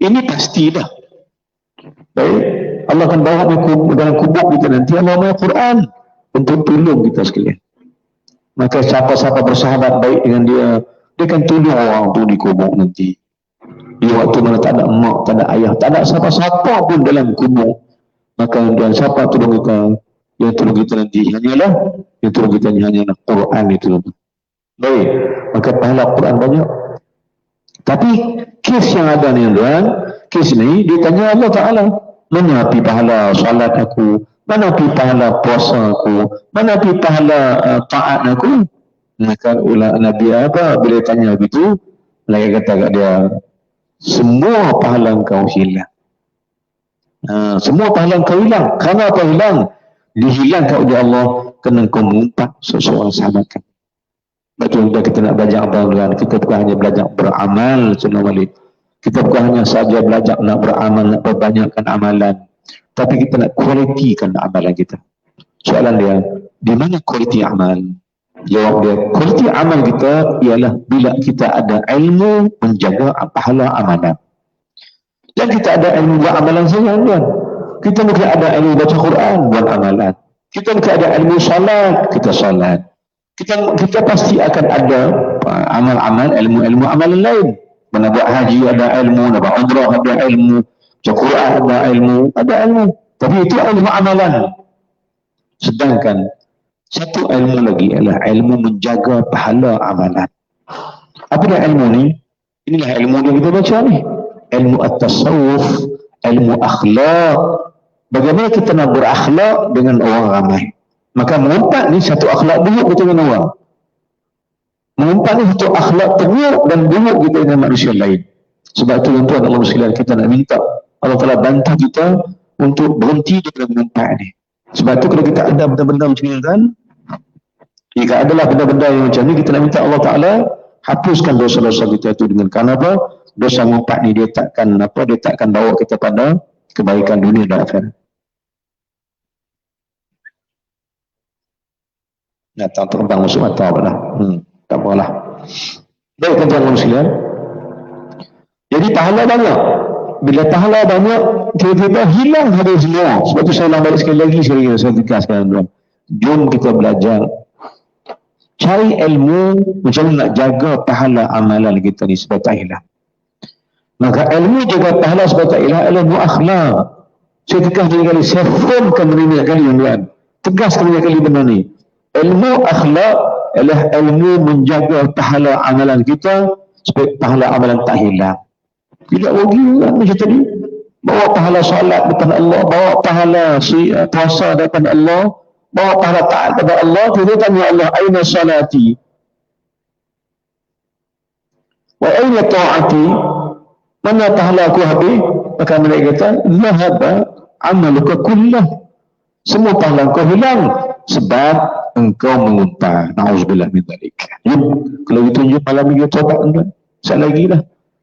Ini pasti dah. Baik, Allah akan bawa mai dalam kubur kita nanti, Allah mai Quran untuk tolong kita sekalian. Maka siapa-siapa bersahabat baik dengan dia akan tolong orang tu di kubur nanti. Di waktu mana tak ada mak, tak ada ayah, tak ada siapa-siapa pun dalam kubur. Maka dan siapa tolong kita? Yang tolong kita nanti hanyalah, yang tolong kita hanyalah Quran itu. Baik, maka pahala Quran banyak. Tapi kes yang ada ni tuan, kes ni dia tanya Allah Ta'ala, mana api pahala solat aku, mana api pahala puasa aku, mana api pahala taat aku. Maka Nabi apa bila tanya begitu, lagi kata kat dia, semua pahala engkau hilang. Semua pahala engkau hilang. Kerana apa hilang? Dihilangkan oleh Allah kerana engkau mengumpat seseorang sahabat kamu. Betul, kita nak belajar apa? Kita bukan hanya belajar beramal, kita bukan hanya saja belajar nak beramal, nak perbanyakkan amalan, tapi kita nak kualitikan amalan kita. Soalan dia, di mana kualiti amal? Jawab dia, kualiti amal kita ialah bila kita ada ilmu menjaga pahala amalan. Dan kita ada ilmu buat amalan saja, tuan. Kita mungkin ada ilmu baca Quran, buat amalan. Kita mungkin ada ilmu salat, kita salat. Kita pasti akan ada amal-amal, ilmu-ilmu amalan lain. Mana buat haji ada ilmu, nak buat umrah ada ilmu, baca Quran ada ilmu. Tapi itu ilmu amalan. Sedangkan satu ilmu lagi ialah ilmu menjaga pahala amalan. Apa dia ilmu ni? Inilah ilmu yang kita baca ni. Ilmu at-tasawuf, ilmu akhlak. Bagaimana kita nak berakhlak dengan orang ramai. Maka mengumpat ni satu akhlak buruk kita dengan orang. Mengumpat ni satu akhlak teruk dan buruk kita dengan manusia lain. Sebab itu tuan Allah sekalian, kita nak minta Allah Ta'ala bantah kita untuk berhenti daripada mengumpat ni. Sebab itu kalau kita ada benda-benda macam ni kan, jika adalah benda-benda yang macam ni, kita nak minta Allah Ta'ala hapuskan dosa-dosa kita itu dengan kerana apa? Dosa mengumpat ni dia takkan bawa kita pada kebaikan dunia dan akhirat. Datang terbang masuk mata apa lah. Tak apalah. Baik tuan-tuan sekalian. Jadi pahala banyak. Bila pahala banyak, tiba-tiba hilang habis semua. Sebab tu saya ulang balik sekali lagi, saya tegaskan tuan. Jom kita belajar. Cari ilmu macam mana nak jaga pahala amalan kita ni supaya tak hilang. Maka ilmu jaga pahala supaya tak hilang adalah ilmu akhlak. Saya tegas banyak kali, saya firmkan banyak kali tuan. Tegaskan banyak kali benda ni. Ilmu akhlak adalah ilmu menjaga pahala amalan kita supaya pahala amalan tak hilang. Tidak rugi kan macam tadi. Bawa pahala solat depan Allah, bawa pahala puasa depan Allah, bawa pahala taat kepada Allah. Kita tanya Allah, aina salati? Wa aina ta'ati? Mana pahala aku habis? Maka mereka kata, zahaba amaluka kullah. Semua pahala kau hilang sebab engkau mengumpat. Na'udzubillah min dzalik. Kalau itu tunjuk malam ini tobat tuan. Sekali lagi lah.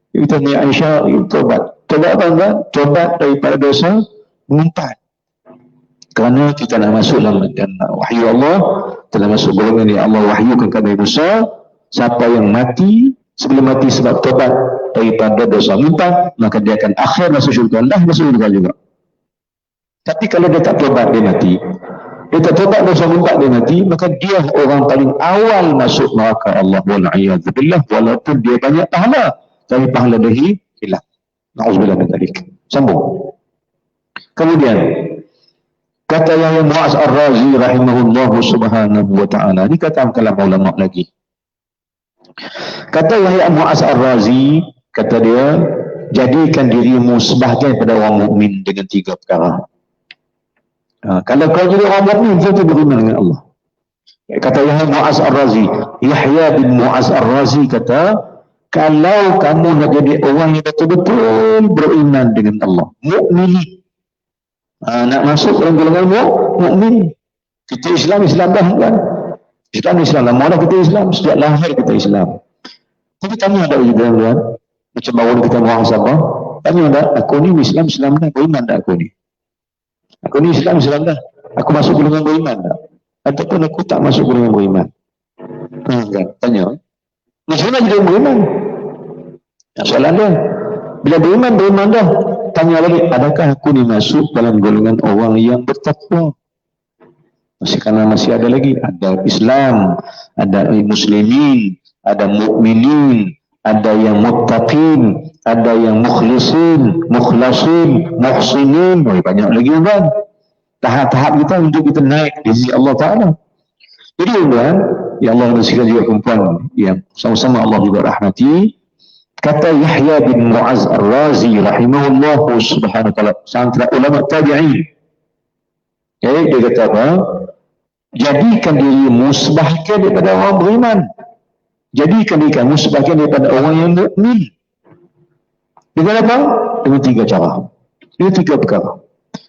Kita ni Aisyah tobat. Tobat apa tuan? Tobat daripada dosa mengumpat. Kerana kita nak masuk dalam wahyu Allah, telah masuk golongan yang Allah wahyukan kepada Musa, siapa yang mati sebelum mati sebab tobat daripada dosa mengumpat, maka dia akan akhir masuk syurga. Dah masuk syurga juga. Tapi kalau dia tak tobat, dia mati. Dia tak tobat dosa mengumpat, dia mati, maka dia orang paling awal masuk neraka Allah. Wal'iyadzubillah. Walaupun dia banyak pahala, tapi pahala dia hilang. Na'udzubillah min dzalik. Sambung. Kemudian kata Yahya Mu'az Ar-Razi rahimahullah subhanahu wa ta'ala. Ini kata kalam ulama lagi. Kata Yahya Mu'az Ar-Razi, kata dia, jadikan dirimu sebahagian pada orang mukmin dengan 3 perkara. Kalau kau jadi orang mukmin, kau beriman dengan Allah. Kata Yahya Mu'az Ar-Razi, Yahya bin Mu'az Ar-Razi kata, kalau kamu nak jadi orang yang betul-betul beriman dengan Allah, mukmin, nak masuk dalam golongan mukmin. Kita Islam dah kan? Islam dah. Mana kita Islam? Sejak lahir kita Islam. Tapi tanya ada juga kan? Macam baru kita muhasabah, tanya tak? Aku ni Islam dah, beriman tak aku ni? Aku ni Islam dah. Aku masuk golongan beriman tak? Ataupun aku tak masuk golongan beriman? Kan? Tanya. Macam mana jadi beriman? Soalan dia. Bila beriman dah. Tanya lagi, adakah aku ni masuk dalam golongan orang yang bertakwa? Masih ada lagi. Ada Islam, ada muslimin, ada mukminin, ada yang muttaqin, ada yang mukhlasin, muhsinin. Banyak lagi kan? Tahap-tahap kita untuk kita naik di sisi Allah Ta'ala. Jadi kan, ya Allah nasihat juga perempuan yang sama-sama Allah juga rahmati. Kata Yahya bin Mu'az Ar-Razi rahimahullah subhanahu wa ta'ala, antara ulama tabi'in. Dia kata apa? Jadikan dirimu sebahagian daripada orang beriman. Jadikan dirimu sebahagian daripada orang yang mukmin. Dengan apa? Dengan 3 cara. Dengan 3 perkara.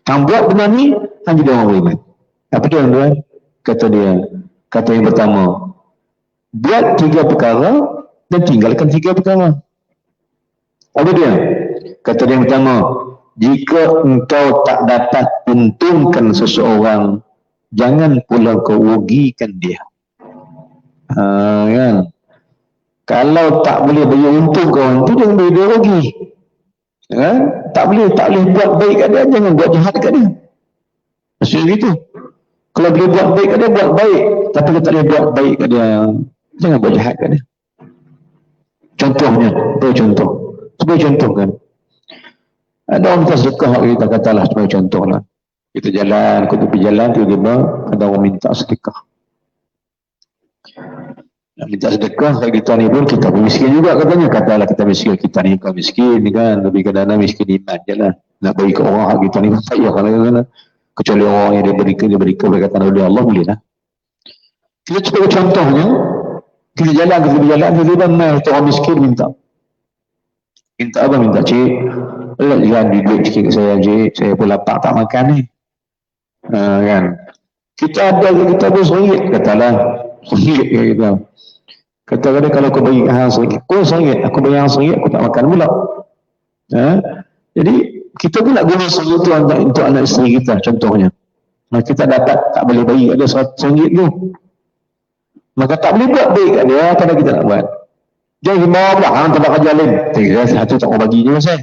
Yang buat benar ni, hanya dia orang beriman. Apa dia tuan? Kata yang pertama, buat 3 perkara dan tinggalkan 3 perkara. Apa dia? Kata dia yang pertama, jika engkau tak dapat untungkan seseorang, jangan pula kau rugikan dia. Kan? Kalau tak boleh beri untung kawan tu, jangan beri dia rugi. Kan? Tak boleh buat baik kat dia, jangan buat jahat kat dia. Maksudnya gitu. Kalau boleh buat baik kat dia, buat baik. Tapi kalau tak boleh buat baik kat dia, jangan buat jahat kat dia. Contohnya, sebagai contoh kan. Ada orang minta sedekah, kita katalah sebagai contoh lah. Kita jalan, ke tepi jalan, tiba-tiba ada orang minta sedekah. Minta sedekah kat kita ni pun, kita pun miskin juga katanya. Katalah kita miskin, kita ni bukan miskin kan. Lebih kadang-kadang miskin iman je lah. Nak bagi ke orang hak kita ni pun tak payah kadang-kadang. Kecuali orang yang dia beri keberkatan oleh Allah, boleh lah. Kita sebagai contohnya, kita jalan, tiba-tiba mai orang miskin minta. Minta apa? Minta, cik, jangan duit sikit saya, cik. Saya pun lapar tak makan ni. Kan? Kita ada, kita pun RM1, katalah. RM1 kita. Kata-kata kalau kau bagi RM1, kau RM1, aku bagi RM1, aku tak makan pula. Jadi, kita pun nak guna RM1 tu untuk anak isteri kita, contohnya. Kita dapat, tak boleh bagi ada RM100 tu. Maka tak boleh buat baik kat dia, kalau kita nak buat. Jangan bawa pula, hang tak nak kerja lain. Satu tak mau bagi je pasal.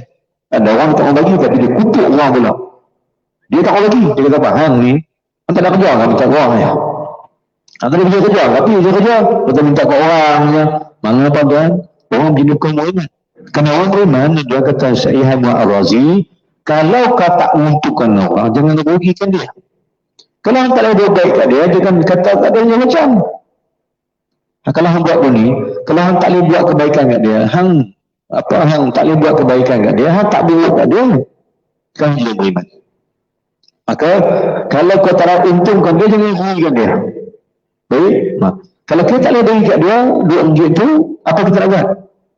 Ada orang tak mau bagi, tapi dia kutuk orang pula. Dia tak mau bagi. Dia kata apa? Hang ni, hang tak nak kerja, hang minta orang ya. Hang tak boleh kerja, tapi dia kerja. Kita minta ke orang je. Mana apa tuan? Orang menjadikan beriman. Kerana orang beriman, dia kata Yahya bin Ar-Razi, kalau kau tak menguntungkan orang, jangan rugikan dia. Kalau hang tak boleh buat baik kat dia, jangan kata kat dia macam. Kalau hang buat ni, kalau hang tak boleh buat kebaikan kat dia, hang tak boleh buat kebaikan kat dia, hang tak boleh kat dia, kan dia beriman. Maka kalau kau tak nak untungkan dia, jangan rugikan dia. Baik? Kalau kita tak boleh bagi kat dia RM2 tu, apa kita nak buat?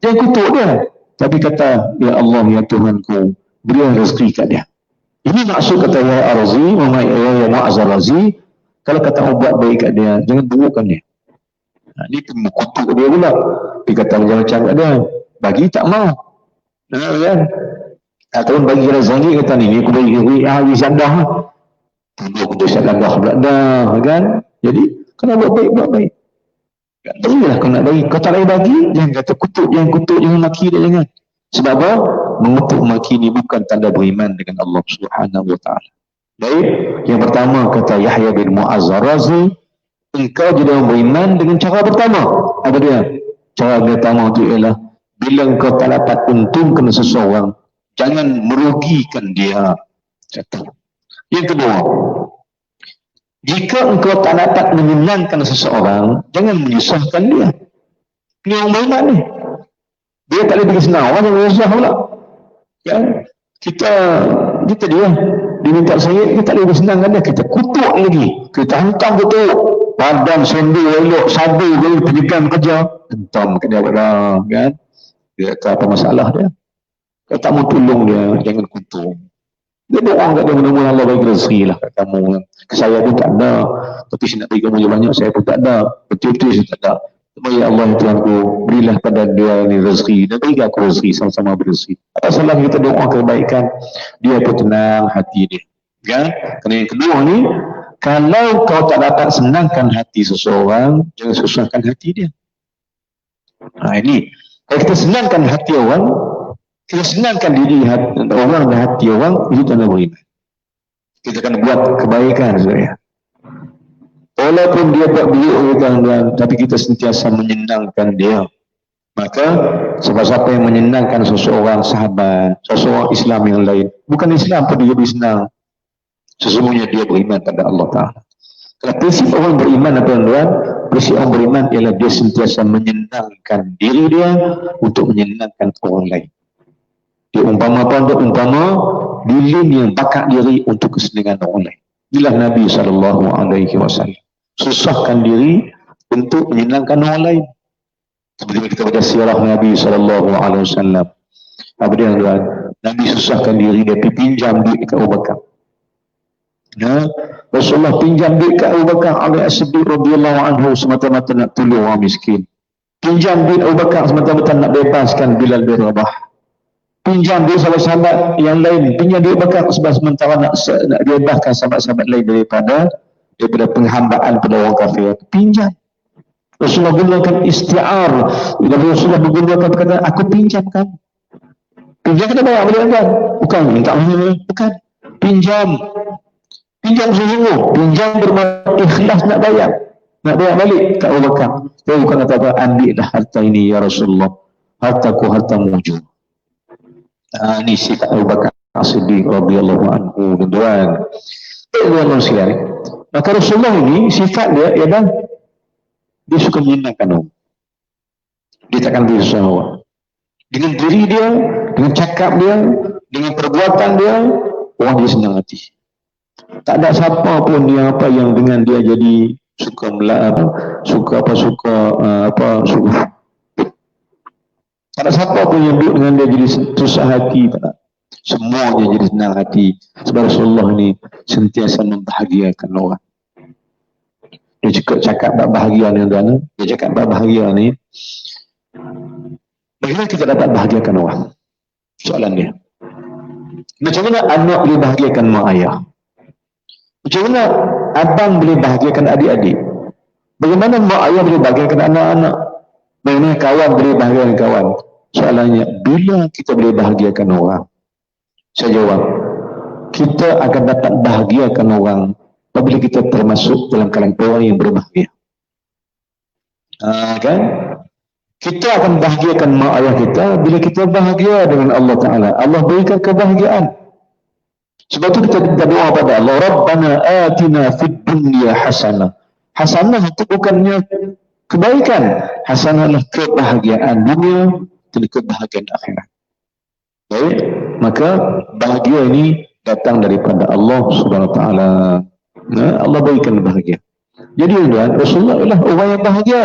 Jangan kutuk dia. Tapi kata, ya Allah, ya Tuhanku, berilah rezeki kat dia. Ini maksud kata Yahya Ar-Razi, Yahya Mu'az Ar-Razi, kalau kata mau buat baik kat dia, jangan burukkan dia. Ini pun kutuk dia pula. Dia kata macam-macam kat dia. Bagi tak mau. Kan? Ataupun bagi RM1 kata ni, aku bagi hari sandah. Aku tu sandah pula dah. Kan? Jadi, kalau buat baik, buat baik. Berilah kau nak bagi. Kau tak boleh bagi, jangan kata kutuk, jangan maki dia, jangan. Sebab apa? Mengutuk maki ni bukan tanda beriman dengan Allah Subhanahu wa ta'ala. Baik, yang pertama kata Yahya bin Mu'az Ar-Razi, engkau jadi orang beriman dengan cara pertama. Apa dia? Cara pertama itu ialah Bila engkau tak dapat untungkan seseorang, jangan merugikan dia. Satu. Yang kedua, jika engkau tak dapat menyenangkan seseorang, jangan menyusahkan dia. Ini orang beriman ni. Dia tak boleh pergi senang, orang yang menyusah pula. Ya, kita dia diminta saya, kita tak boleh bersenangkan dia, kita kutuk lagi, kita hantam kutuk, badan sendu elok, sabu dia penyegang kerja, hentam ke dia pada, kan? Dia kata apa masalah dia? Kalau tak mau tolong dia, jangan kutuk. Dia doang kat dia, mudah-mudahan Allah bagi rezeki lah kat kamu. Saya pun tak ada, tapi saya nak bagi kamu banyak, saya pun tak ada, betul-betul saya tak ada. Tapi ya Allah Tuhanku, berilah pada dia ni rezeki, dan bagi aku rezeki, sama-sama berrezeki. Apa salah kita doa kebaikan, dia pun tenang hati dia. Kan? Kerana yang kedua ni, kalau kau tak dapat senangkan hati seseorang, jangan susahkan hati dia. Ini, kalau kita senangkan hati orang, kita senangkan diri orang dan hati orang, itu tanda beriman. Kita akan buat kebaikan sebenarnya. Walaupun dia buat buruk, tapi kita sentiasa menyenangkan dia. Maka siapa-siapa yang menyenangkan seseorang sahabat, seseorang Islam yang lain, bukan Islam pun dia lebih senang. Sesungguhnya dia beriman pada Allah Ta'ala. Kalau prinsip orang beriman, tuan-tuan, prinsip orang beriman ialah dia sentiasa menyenangkan diri dia untuk menyenangkan orang lain. Dia umpama apa? Dia umpama lilin yang bakar diri untuk kesenangan orang lain. Inilah Nabi SAW. Susahkan diri untuk menyenangkan orang lain. Seperti kita baca sirah Nabi SAW. Apa dia tuan? Nabi susahkan diri, dia pinjam duit dekat Abu Bakar. Ya, Rasulullah pinjam duit kat Abu Bakar As-Siddiq radhiyallahu anhu semata-mata nak tolong orang miskin. Pinjam duit Abu Bakar semata-mata nak bebaskan Bilal bin Rabah. Pinjam duit sahabat-sahabat yang lain, pinjam duit Abu Bakar sementara nak bebaskan sahabat-sahabat lain daripada penghambaan pada orang kafir. Pinjam. Rasulullah gunakan isti'ar. Rasulullah menggunakan perkataan, aku pinjamkan. Pinjam kena bayar boleh kan? Bukan minta mahal, bukan. Pinjam. Pinjam sesungguh. Pinjam bermakna ikhlas nak bayar. Nak bayar balik kat Abu Bakar. Dia bukan kata apa, ambillah harta ini ya Rasulullah. Hartaku harta mujur. Ini sifat Abu Bakar As-Siddiq radhiyallahu anhu. Tuan-tuan. Tuan-tuan sekalian. Maka Rasulullah ini sifat dia ialah dia suka menyenangkan orang. Dia takkan berusaha orang. Dengan diri dia, dengan cakap dia, dengan perbuatan dia, orang dia senang hati. Tak ada siapa pun dia apa yang dengan dia jadi suka suka. Tak ada siapa pun yang duduk dengan dia jadi susah hati. Tak ada. Semua dia jadi senang hati. Sebab Rasulullah ni sentiasa membahagiakan orang. Dia cakap bab bahagia ni, tuan. Dia cakap bab bahagia ni. Bagaimana kita dapat bahagiakan orang? Soalan dia. Macam mana anak boleh bahagiakan mak ayah? Macam mana abang boleh bahagiakan adik-adik? Bagaimana mak ayah boleh bahagiakan anak-anak? Bagaimana kawan boleh bahagiakan kawan? Soalannya, bila kita boleh bahagiakan orang? Saya jawab, kita akan dapat bahagiakan orang apabila kita termasuk dalam kalangan orang yang berbahagia. Kan? Kita akan bahagiakan mak ayah kita bila kita bahagia dengan Allah Ta'ala. Allah berikan kebahagiaan. Sebab itu kita doa pada Allah, Rabbana atina fid dunya hasanah. Hasanah itu bukannya kebaikan. Hasanah adalah kebahagiaan dunia dan kebahagiaan akhirat. Baik, maka bahagia ini datang daripada Allah Subhanahu Wa Taala. Allah berikan bahagia. Jadi tuan, Rasulullah adalah orang yang bahagia,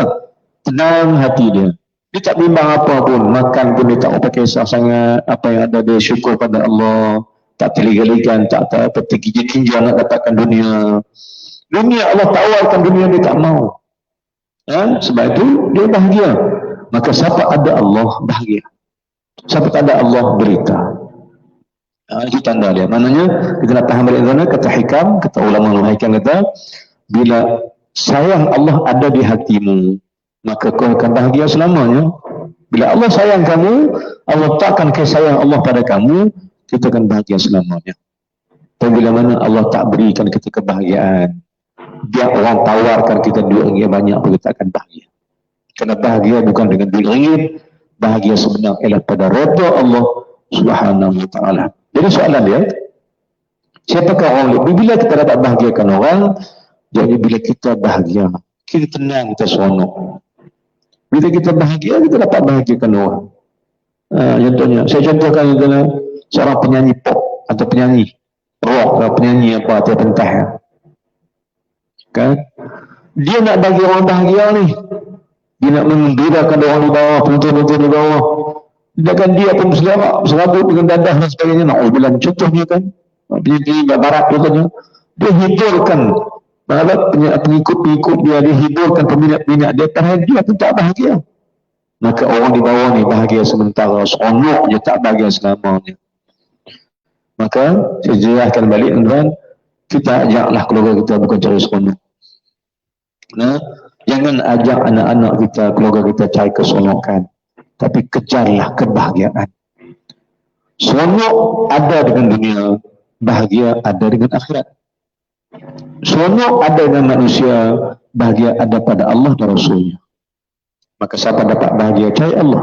tenang hati dia. Dia tak bimbang apa pun, makan pun dia tak pakai sangat, apa yang ada dia syukur pada Allah, tak terliga-ligan, tak terginja-ginja nak dapatkan dunia. Dunia Allah tawarkan dunia dia tak mau. Sebab itu dia bahagia. Maka siapa ada Allah bahagia. Siapa tak ada Allah berita. Itu tanda dia. Maknanya kita nak faham balik sana, kata hikam, kata ulama hikam kata, bila sayang Allah ada di hatimu, maka kau akan bahagia selamanya. Bila Allah sayang kamu, Allah takkan kasih sayang Allah pada kamu, kita akan bahagia selamanya. Dan bila mana Allah tak berikan kita kebahagiaan, biar orang tawarkan kita duit ringgit banyak pun kita akan bahagia. Kerana bahagia bukan dengan duit ringgit, bahagia sebenar ialah pada redha Allah Subhanahu wa taala. Jadi soalan dia, siapakah orang? Bila kita dapat bahagiakan orang, jadi bila kita bahagia, kita tenang, kita seronok. Bila kita bahagia, kita dapat bahagiakan orang. Contohnya, saya contohkan seorang penyanyi pop atau penyanyi rock atau penyanyi apa atau pentah. Kan? Dia nak bagi orang bahagia ni. Dia nak mengembirakan orang di bawah, penonton-penonton di bawah. Sedangkan dia pun serabut dengan dadah dan sebagainya. Na'udzubillah, contohnya kan. Penyanyi barat contohnya. Dia hiburkan pengikut-pengikut dia hiburkan peminat-peminat dia, padahal dia pun tak bahagia. Maka orang di bawah ni bahagia sementara, seronok je, tak bahagia selamanya. Maka saya jelaskan balik tuan-tuan, kita ajaklah keluarga kita bukan cari seronok. Jangan ajak anak-anak kita, keluarga kita cari keseronokan, tapi kejarlah kebahagiaan. Seronok ada dengan dunia, bahagia ada dengan akhirat. Seronok ada dengan manusia, bahagia ada pada Allah dan Rasulnya. Maka siapa dapat bahagia, cari Allah.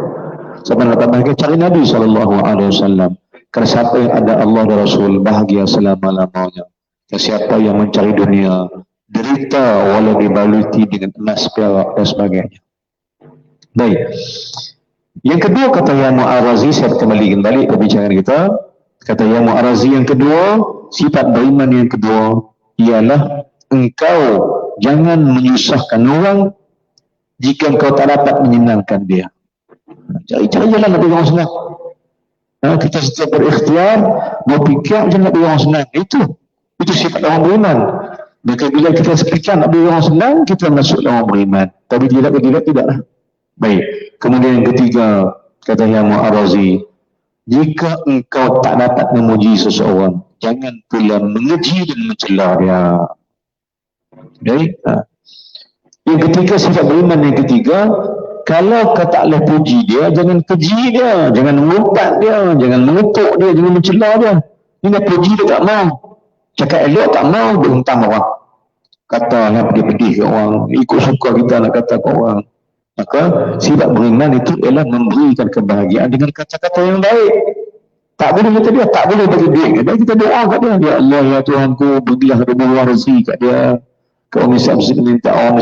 Siapa dapat bahagia, cari Nabi SAW. Kerana siapa yang ada Allah dan Rasul, bahagia selama-lamanya. Dan siapa yang mencari dunia, derita walau dibaluti dengan emas, perak dan sebagainya. Baik. Yang kedua kata Yang Mu'arazi, saya kembalikan balik perbincangan kita. Kata Yang Mu'arazi yang kedua, sifat beriman yang kedua ialah engkau jangan menyusahkan orang jika engkau tak dapat menyenangkan dia. Cari-cari jalan nak bagi orang senang. Kita setiap berikhtiar, berfikir macam nak bagi orang senang. Itu sifat orang beriman. Maka bila kita fikir nak bagi orang senang, kita masuk orang beriman. Tapi tidaklah. Baik. Kemudian yang ketiga, kata Yang Mu'arazi, jika engkau tak dapat memuji seseorang, jangan pula mengeji dan mencela dia. Baik. Yang ketiga, sifat beriman yang ketiga, kalau kau tak boleh puji dia, jangan keji dia, jangan mengumpat dia, jangan mengutuk dia, jangan mencela dia. Ini nak puji dia tak mau. Cakap elok tak mau, dia untang orang. Kata nak pedih-pedih ke orang, ikut suka kita nak kata ke orang. Maka sifat beriman itu ialah memberikan kebahagiaan dengan kata-kata yang baik. Tak boleh kata dia, tak boleh bagi duit kat dia, kita doa kat dia. Ya Allah, ya Tuhanku, berilah rezeki rezeki kat dia. Kau miskin minta orang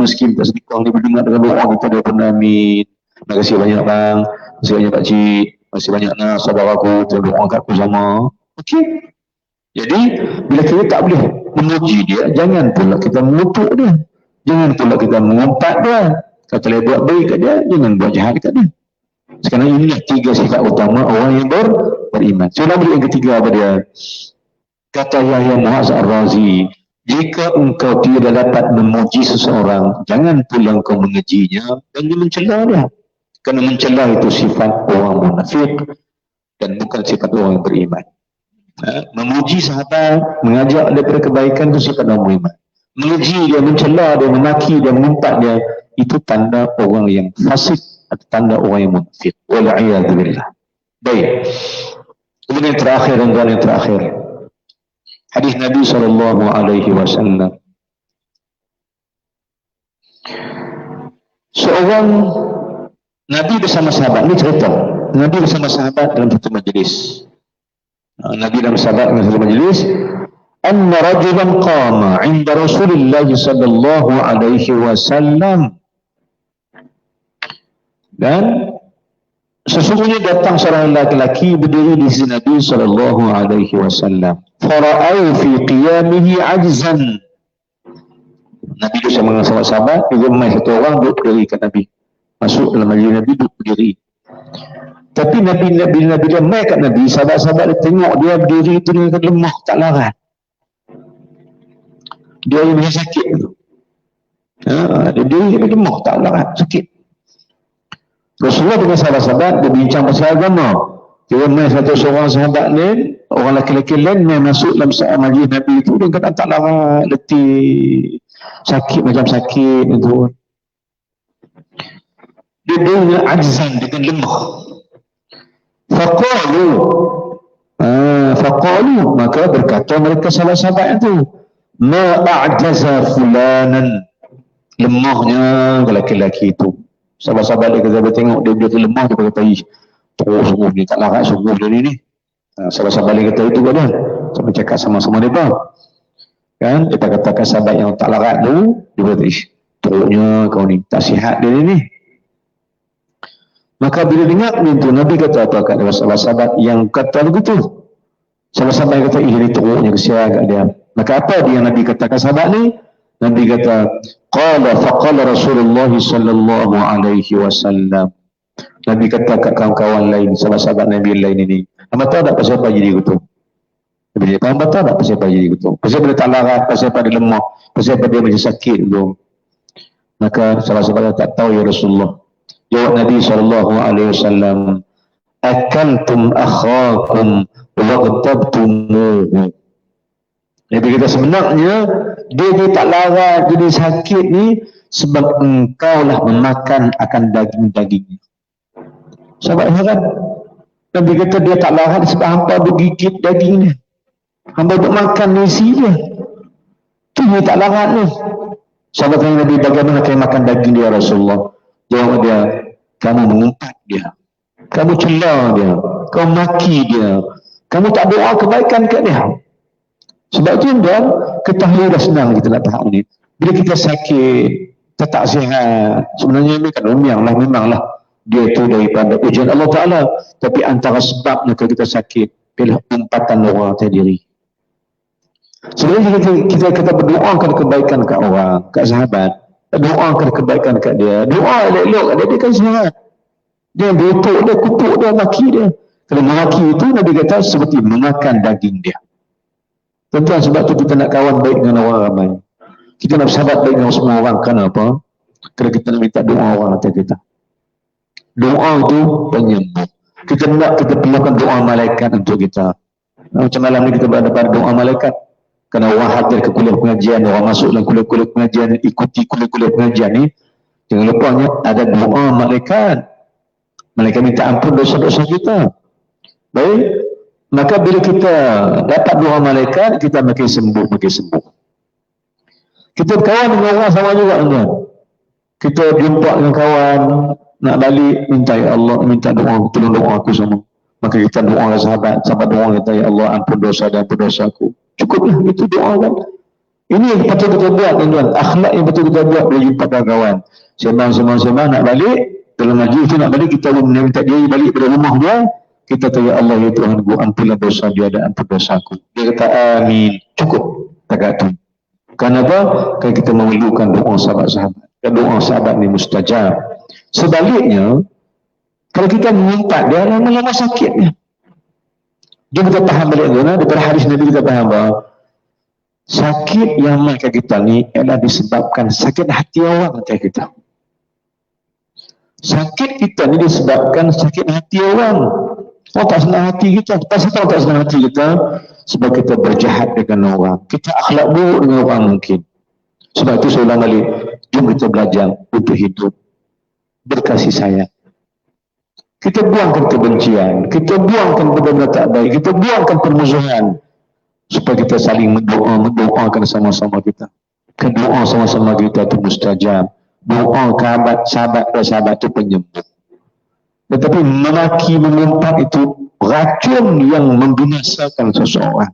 miskin tak sedekah, dia berdengar dengan doa kita, dia pun amin. Terima kasih banyak bang, terima kasih banyak pakcik, terima kasih banyak nak saudaraku, terima doa kat aku sama. Okey. Jadi bila kita tak boleh memuji dia, jangan pula kita mengutuk dia, jangan pula kita mengumpat dia. Kalau boleh buat baik kat dia, jangan buat jahat kat dia. Sekarang inilah tiga sifat utama orang yang beriman. So yang ketiga apa dia? Kata Yahya Mu'arazi, jika engkau tidak dapat memuji seseorang, jangan pula engkau mengejinya dan mencela dia. Kerana mencela itu sifat orang munafik dan bukan sifat orang yang beriman. Memuji sahabat, mengajak daripada kebaikan itu sifat orang beriman. Mengeji dia, mencela dia, memaki dia, mengumpat dia, itu tanda orang yang fasik atau tanda orang yang munafik. Wal'iyadzubillah. Baik. Kemudian terakhir, yang terakhir. Hadis Nabi SAW. Seorang Nabi bersama sahabat, ini cerita. Nabi bersama sahabat dalam satu majlis. Nabi dalam sahabat dalam satu majlis. Anna rajulan qama 'inda Rasulillah sallallahu alaihi wasallam. Dan sesungguhnya datang seorang lelaki berdiri di sisi Nabi sallallahu alaihi wasallam. Fara'au fi qiyamihi ajzan. Nabi bersama sahabat, dia mai satu orang duduk berdiri kat Nabi. Masuk dalam majlis Nabi duduk berdiri. Tapi Nabi dia mai kat Nabi, sahabat-sahabat dia tengok dia berdiri itu dengan lemah, tak larat. Dia yang sakit tu. Dia berdiri dia lemah, tak larat, sakit. Rasulullah dengan sahabat-sahabat berbincang pasal agama. Dia mai satu seorang sahabat lain, orang lelaki lain mai masuk dalam majlis Nabi itu, dia kata tak larat, letih, sakit macam sakit itu. Dia dengan ajzan, dengan lemah. Faqalu, maka berkata mereka sahabat-sahabat itu, ma a'jaza fulanan, lemahnya lelaki-lelaki itu. Sahabat-sahabat dia kata, dia tengok dia lemah, dia kata, teruk sungguh dia, tak larat sungguh dia ni. Sahabat-sahabat dia kata itu kan, sama cakap sama-sama dia kan, kita katakan sahabat yang tak larat tu, dia kata, teruknya kau ni, tak sihat dia ni. Maka bila dengar itu, Nabi kata apa kat sahabat-sahabat yang kata begitu? Sahabat-sahabat yang kata, ini teruknya, kesian kat dia. Maka apa dia Nabi katakan sahabat ni? Nabi kata, faqala Rasulullah sallallahu alaihi wasallam. Nabi kata kat kawan-kawan lain, sahabat-sahabat Nabi lain ini, hamba tahu tak pasal apa jadi begitu? Nabi dia, hamba tahu tak pasal apa jadi begitu? Pasal dia tak larat, pasal apa dia lemah, pasal apa dia macam sakit dulu. Maka sahabat-sahabat tak tahu ya Rasulullah. Jawab Nabi SAW, akaltum akhakum waqtabtumuhu. Nabi kata sebenarnya dia tak larat, jadi sakit ni sebab engkau lah memakan akan daging-dagingnya. Sahabat heran. Nabi kata dia tak larat sebab hampa bergigit dagingnya, hampa duk makan isi dia, tu dia tak larat ni. Sahabat tanya Nabi, bagaimana kau makan daging dia Rasulullah? Jawab dia, kamu mengumpat dia, kamu celah dia, kau maki dia, kamu tak doa kebaikan kat dia. Sebab itu tuan, ketahui dah senang kita nak faham ni. Bila kita sakit, kita tak sihat, sebenarnya ini kan memanglah dia itu daripada ujian Allah Ta'ala. Tapi antara sebabnya kalau kita sakit, ialah umpatan orang atas diri. Sebenarnya kita berdoakan kebaikan kat orang, kat sahabat, doakan kebaikan kat dia, doa elok-elok kat dia kan sihat. Dia betul dia, kupuk dia, maki dia. Kalau maki itu Nabi kata seperti memakan daging dia. Tuan-tuan, sebab tu kita nak kawan baik dengan orang ramai. Kita nak bersahabat baik dengan semua orang. Kenapa? Kerana kita nak minta doa orang atas kita. Doa itu penyembuh. Kita nak kita perlukan doa malaikat untuk kita. Macam malam ni kita berada pada doa malaikat. Kerana orang hadir ke kuliah pengajian, orang masuk dalam kuliah-kuliah pengajian, ikuti kuliah-kuliah pengajian ni, jangan lupanya ada doa malaikat. Malaikat minta ampun dosa-dosa kita. Baik. Maka bila kita dapat doa malaikat, kita makin sembuh. Kita berkawan dengan orang sama juga tuan. Kita jumpa dengan kawan, nak balik, minta ya Allah, minta doa, tolong doa aku sama. Maka kita doa dengan sahabat doa kata, ya Allah ampun dosa dan ampun dosa aku. Cukuplah itu doa kan. Ini yang patut kita buat tuan. Akhlak yang patut kita buat bila jumpa kawan. Sembang nak balik, dalam majlis itu nak balik, kita minta dia balik pada rumah dia. Kita kata, ya Allah ya Tuhan, ampunlah dosa dia dan ampun dosa aku. Dia kata amin. Cukup takat tu. Kenapa? Kerana kita memerlukan doa sahabat-sahabat. Doa sahabat ni mustajab. Sebaliknya, kalau kita mengumpat dia, lama-lama sakitnya. Dia kita faham balik tu, daripada hadis Nabi kita faham bahawa sakit yang mereka kita ni adalah disebabkan sakit hati orang atas kita. Sakit kita ni disebabkan sakit hati orang. Oh tak senang hati kita. Pasal tahu tak senang hati kita? Sebab kita berjahat dengan orang. Kita akhlak buruk dengan orang mungkin. Sebab itu saya ulang balik. Jom kita belajar untuk hidup berkasih sayang. Kita buangkan kebencian. Kita buangkan benda-benda tak baik. Kita buangkan permusuhan. Supaya kita saling mendoakan sama-sama kita. Doa sama-sama kita itu mustajab. Doa sahabat itu penyembuh. Tetapi memaki, mengumpat itu racun yang membinasakan seseorang.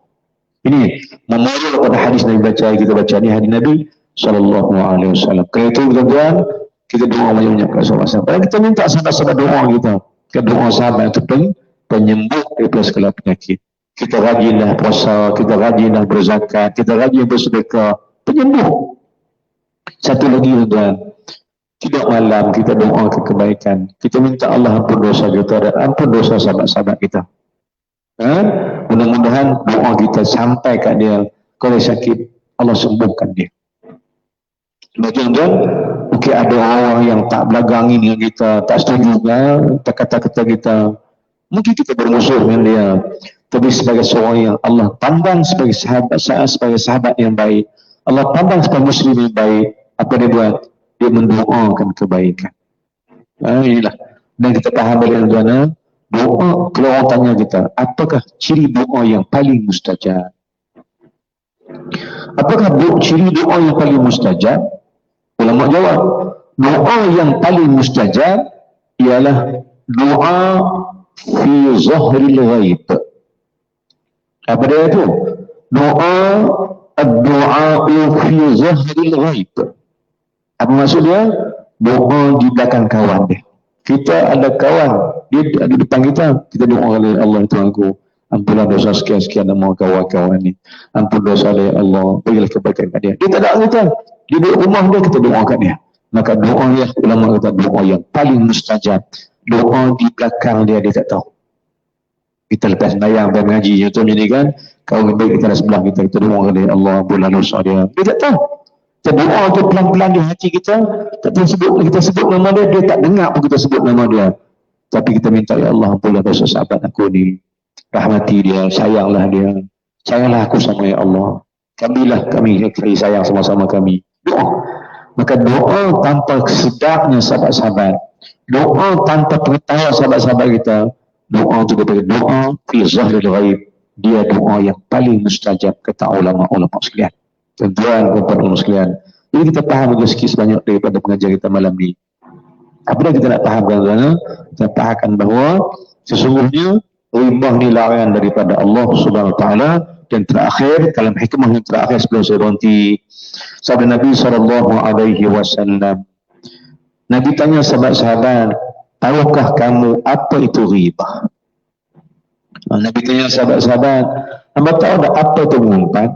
Ini memoral pada hadis Nabi kita baca ni hadis Nabi SAW. Kerana itu tuan-tuan, kita doa banyak-banyak kepada sahabat-sahabat. Kita minta sahabat-sahabat doa kita. Doa sahabat itu penyembuh daripada segala penyakit. Kita rajinlah puasa, kita rajinlah berzakat, kita rajin bersedekah, penyembuh. Satu lagi tuan-tuan, tidak malam kita doa ke kebaikan. Kita minta Allah ampun dosa kita dan ampun dosa sahabat-sahabat kita. Mudah-mudahan doa kita sampai kat dia. Kalau sakit, Allah sembuhkan dia. Tuan-tuan, mungkin ada orang yang tak belagangi dengan kita, tak setuju dengan kata-kata kita. Mungkin kita bermusuh dengan dia. Tapi sebagai seorang yang Allah pandang sebagai sahabat yang baik, Allah pandang sebagai muslim yang baik, apa dia buat? Dia mendoakan kebaikan. Inilah. Dan kita faham balik tuan-tuan, doa, kalau orang tanya kita, apakah ciri doa yang paling mustajab? Apakah ciri doa yang paling mustajab? Ulama jawab, Doa yang paling mustajab ialah doa fi zahril ghaib. Apa dia tu? Doa ad-doa fi zahril ghaib. Apa maksud dia? Doa di belakang kawan dia. Kita ada kawan, dia ada depan kita, kita doa oleh Allah Tuhanku, ampunlah dosa sekian-sekian nama kawan-kawan ni. Ampun dosa oleh Allah, berilah kebaikan kat dia. Dia tak ada kita. Dia duduk rumah dia, kita doa kat dia. Maka doa yang ulama kata doa yang paling mustajab. Doa di belakang dia, dia tak tahu. Kita lepas sembahyang dan mengaji, contohnya ni kan, kawan baik kita ada sebelah kita, kita doa oleh Allah, ampunlah dosa dia. Dia tak tahu. Kita doa tu pelan-pelan di hati kita, tapi kita sebut nama dia, dia tak dengar pun kita sebut nama dia. Tapi kita minta, ya Allah, ampunlah dosa sahabat aku ni, rahmati dia, sayanglah dia, sayanglah aku sama ya Allah, kami sayang sama-sama kami. Doa. Maka doa tanpa sedapnya sahabat-sahabat, doa tanpa pengetahuan sahabat-sahabat kita, doa itu daripada doa fi zahril ghaib, dia doa yang paling mustajab kata ulama-ulama sekalian. Tuan-tuan dan puan-puan sekalian. Jadi kita faham juga sikit sebanyak daripada pengajar kita malam ni. Apa yang kita nak fahamkan kerana kita fahamkan bahawa sesungguhnya ghibah ni larangan daripada Allah Subhanahu Wa Taala. Dan terakhir, dalam hikmah yang terakhir sebelum saya berhenti, sabda Nabi SAW, Nabi tanya sahabat-sahabat, tahukah kamu apa itu ghibah? Nabi tanya sahabat-sahabat, hamba tahu tak apa itu mengumpat?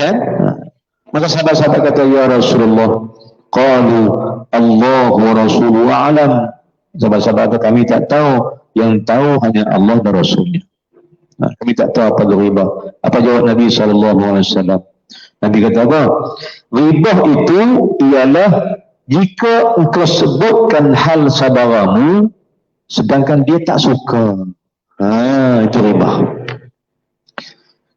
Kan? Maka sahabat-sahabat kata, ya Rasulullah, qalu Allah wa Rasuluhu a'lam. Sahabat-sahabat kata, kami tak tahu, yang tahu hanya Allah dan Rasulnya. Kami tak tahu apa itu ghibah. Apa jawab Nabi SAW? Nabi kata apa? Ghibah itu ialah jika engkau sebutkan hal saudaramu sedangkan dia tak suka. Itu ghibah.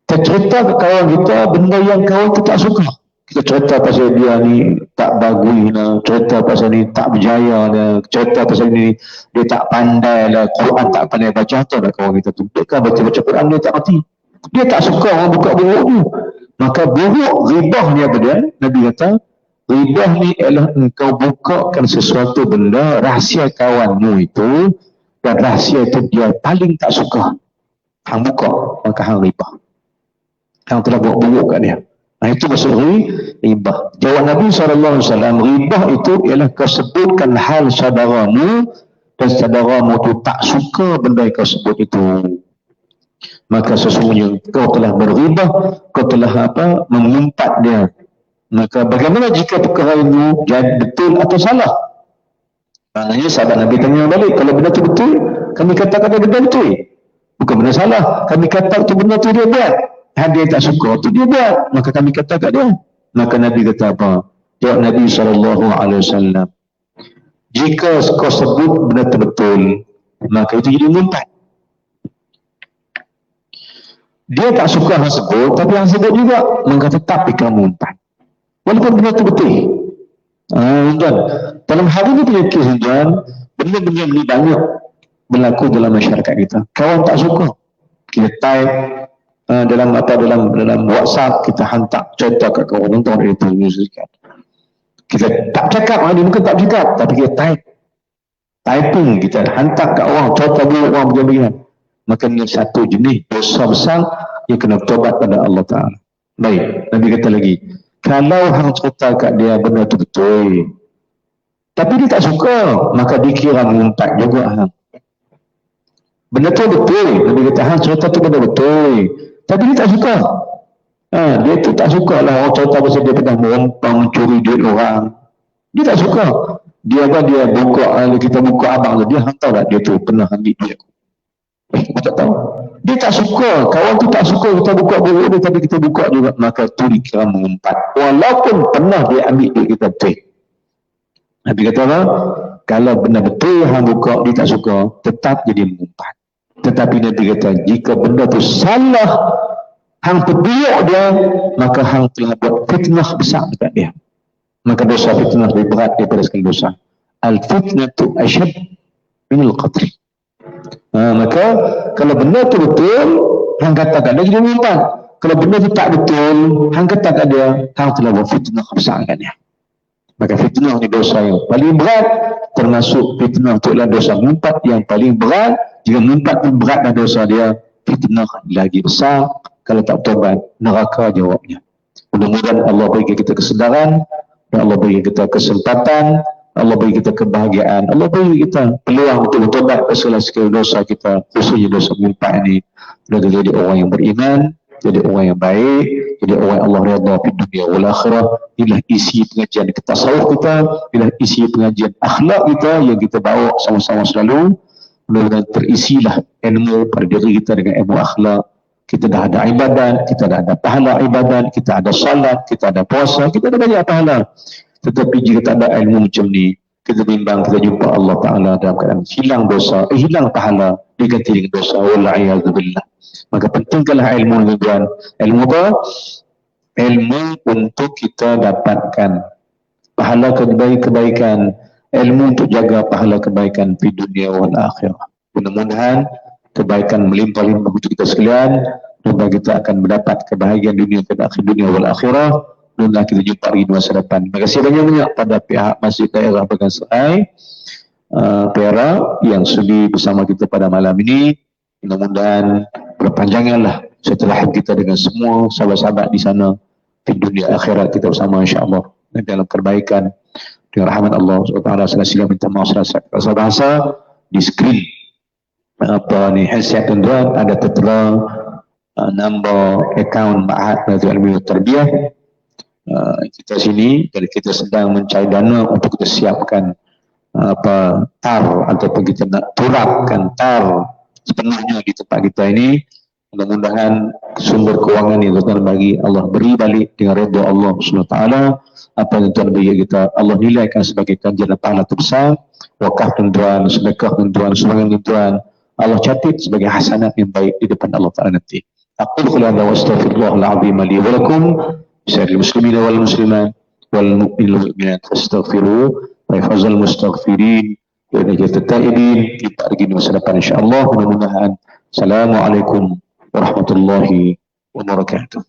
Kita cerita ke kawan kita benda yang kawan kita tak suka. Kita cerita pasal dia ni tak bagus lah, cerita pasal ni tak berjaya lah, cerita pasal ni dia tak pandai lah, Quran tak pandai baca, tu dah kawan kita tu. Dia kan baca-baca Quran dia tak erti. Dia tak suka orang buka buruk tu. Maka buruk ghibah ni apa dia? Nabi kata, ghibah ni ialah engkau bukakan sesuatu benda, rahsia kawanmu itu, dan rahsia itu dia paling tak suka. Hang buka, maka hang ghibah. Hang telah buat buruk kat dia. Itu maksud ghibah. Jawab Nabi SAW, ghibah itu ialah kau sebutkan hal saudaramu dan saudaramu itu tak suka benda yang kau sebut itu. Maka sesungguhnya kau telah berghibah, kau telah mengumpat dia. Maka bagaimana jika perkara itu jadi betul atau salah? Maknanya sahabat Nabi tanya balik, kalau benda itu betul, kami katakan dia benda betul. Bukan benda salah, kami kata itu benda itu dia buat. Dia tak suka, itu dia buat. Maka kami kata kat dia. Maka Nabi kata apa? Jawab Nabi SAW, jika kau sebut benda itu betul, maka itu jadi mumpat. Dia tak suka hang sebut, tapi hang sebut juga, maka tetap ikan mumpat. Walaupun benda itu betul. Tuan, dalam hari ini punya kes, tuan, benda-benda ni banyak berlaku dalam masyarakat kita. Kawan tak suka. Kita type dalam WhatsApp, kita hantar cerita kat kawan, nonton itu, kita tak cakap, dia bukan tak cakap, tapi kita typing, kita hantar kat orang, cerita buruk orang begini. Maka ini satu jenis dosa besar yang kena tobat pada Allah Ta'ala. Baik, Nabi kata lagi, kalau hang cerita kat dia benda tu betul, tapi dia tak suka, maka dikira mengumpat juga hang. Benda tu betul, Nabi kata hang cerita tu benda betul, tapi dia tak suka. Dia tu tak suka lah orang cerita pasal dia pernah merompang, mencuri duit orang. Dia tak suka. Dia buka, kita buka abang tu, dia hantar lah dia tu pernah ambil duit aku. Kita tak tahu. Dia tak suka, kawan tu tak suka kita buka buruk dia, tapi kita buka juga, maka tu dikira mengumpat. Walaupun pernah dia ambil duit kita betul. Nabi kata apa? Kalau benda betul hang buka, dia tak suka, tetap jadi mengumpat. Tetapi Nabi kata, jika benda tu salah, hang peduli dia, maka hang telah buat fitnah besar dekat dia. Maka dosa fitnah lebih berat daripada segala dosa. Al-fitnatu asyad minal qatl. Maka kalau benda tu betul, hang katakan dia jadi mengumpat. Kalau benda tu tak betul, hang katakan dia, hang telah buat fitnah besar dekat dia. Maka fitnah ni dosa yang paling berat, termasuk fitnah itulah dosa mengumpat yang paling berat. Jika mengumpat pun beratlah dosa dia, fitnah lagi besar. Kalau tak taubat, neraka jawabnya. Mudah-mudahan Allah bagi kita kesedaran, dan Allah bagi kita kesempatan, Allah bagi kita kebahagiaan, Allah bagi kita peluang untuk bertobat segala dosa kita, khususnya dosa mengumpat ini. Dan jadi orang yang beriman, jadi orang yang baik, jadi orang yang Allah redha di dunia wal akhirah. Inilah isi pengajian kita tasawuf kita, inilah isi pengajian akhlak kita yang kita bawa sama-sama selalu. Mudah-mudahan terisilah ilmu pada diri kita dengan ilmu akhlak. Kita dah ada ibadat, kita dah ada pahala ibadat, kita ada salat, kita ada puasa, kita ada banyak pahala. Tetapi jika tak ada ilmu macam ni, kita bimbang kita jumpa Allah Ta'ala dalam keadaan hilang dosa, hilang pahala, diganti dengan dosa. Walla'iyadzubillah. Maka pentingkanlah ilmu tuan. Ilmu apa? Ilmu untuk kita dapatkan pahala kebaikan, ilmu untuk jaga pahala kebaikan di dunia wal akhirah. Mudah-mudahan kebaikan melimpah-limpah untuk kita sekalian, dan kita akan mendapat kebahagiaan dunia dan akhir dunia wal akhirah. Dan kita jumpa lagi di masa depan. Terima kasih banyak-banyak pada pihak Masjid Daerah Bagan Serai Perak yang sudi bersama kita pada malam ini. Mudah-mudahan berpanjanganlah setelah kita dengan semua sahabat-sahabat di sana di dunia akhirat kita bersama insya-Allah dan dalam kebaikan dengan rahmat Allah Subhanahu wa taala. Sila minta maaf bahasa di skrin apa ni headset tuan-tuan ada tertera nombor akaun Ma'had Nazul Ilmi Tarbiyah. Kita sini jadi kita sedang mencari dana untuk kita siapkan apa tar ataupun kita nak turapkan tar sepenuhnya di tempat kita ini. Mudah-mudahan sumber kewangan yang tuan bagi Allah beri balik dengan redha Allah Subhanahu wa taala. Apa yang Tuhan bagi kita Allah nilaikan sebagai ganjaran pahala terbesar. Wakaf tuan-tuan, sedekah tuan-tuan, sumbangan tuan-tuan Allah catat sebagai hasanat yang baik di depan Allah Taala nanti. Aqulu qul hadza wa astaghfirullahal azim li wa lakum lisa'il muslimin wal muslimat wal mu'minin wal mu'minat fastaghfiruhu wa yafzal mustaghfirin wa najat at-taibin. Kita lagi di masa depan insyaallah. Mudah-mudahan. Assalamualaikum warahmatullahi wabarakatuh.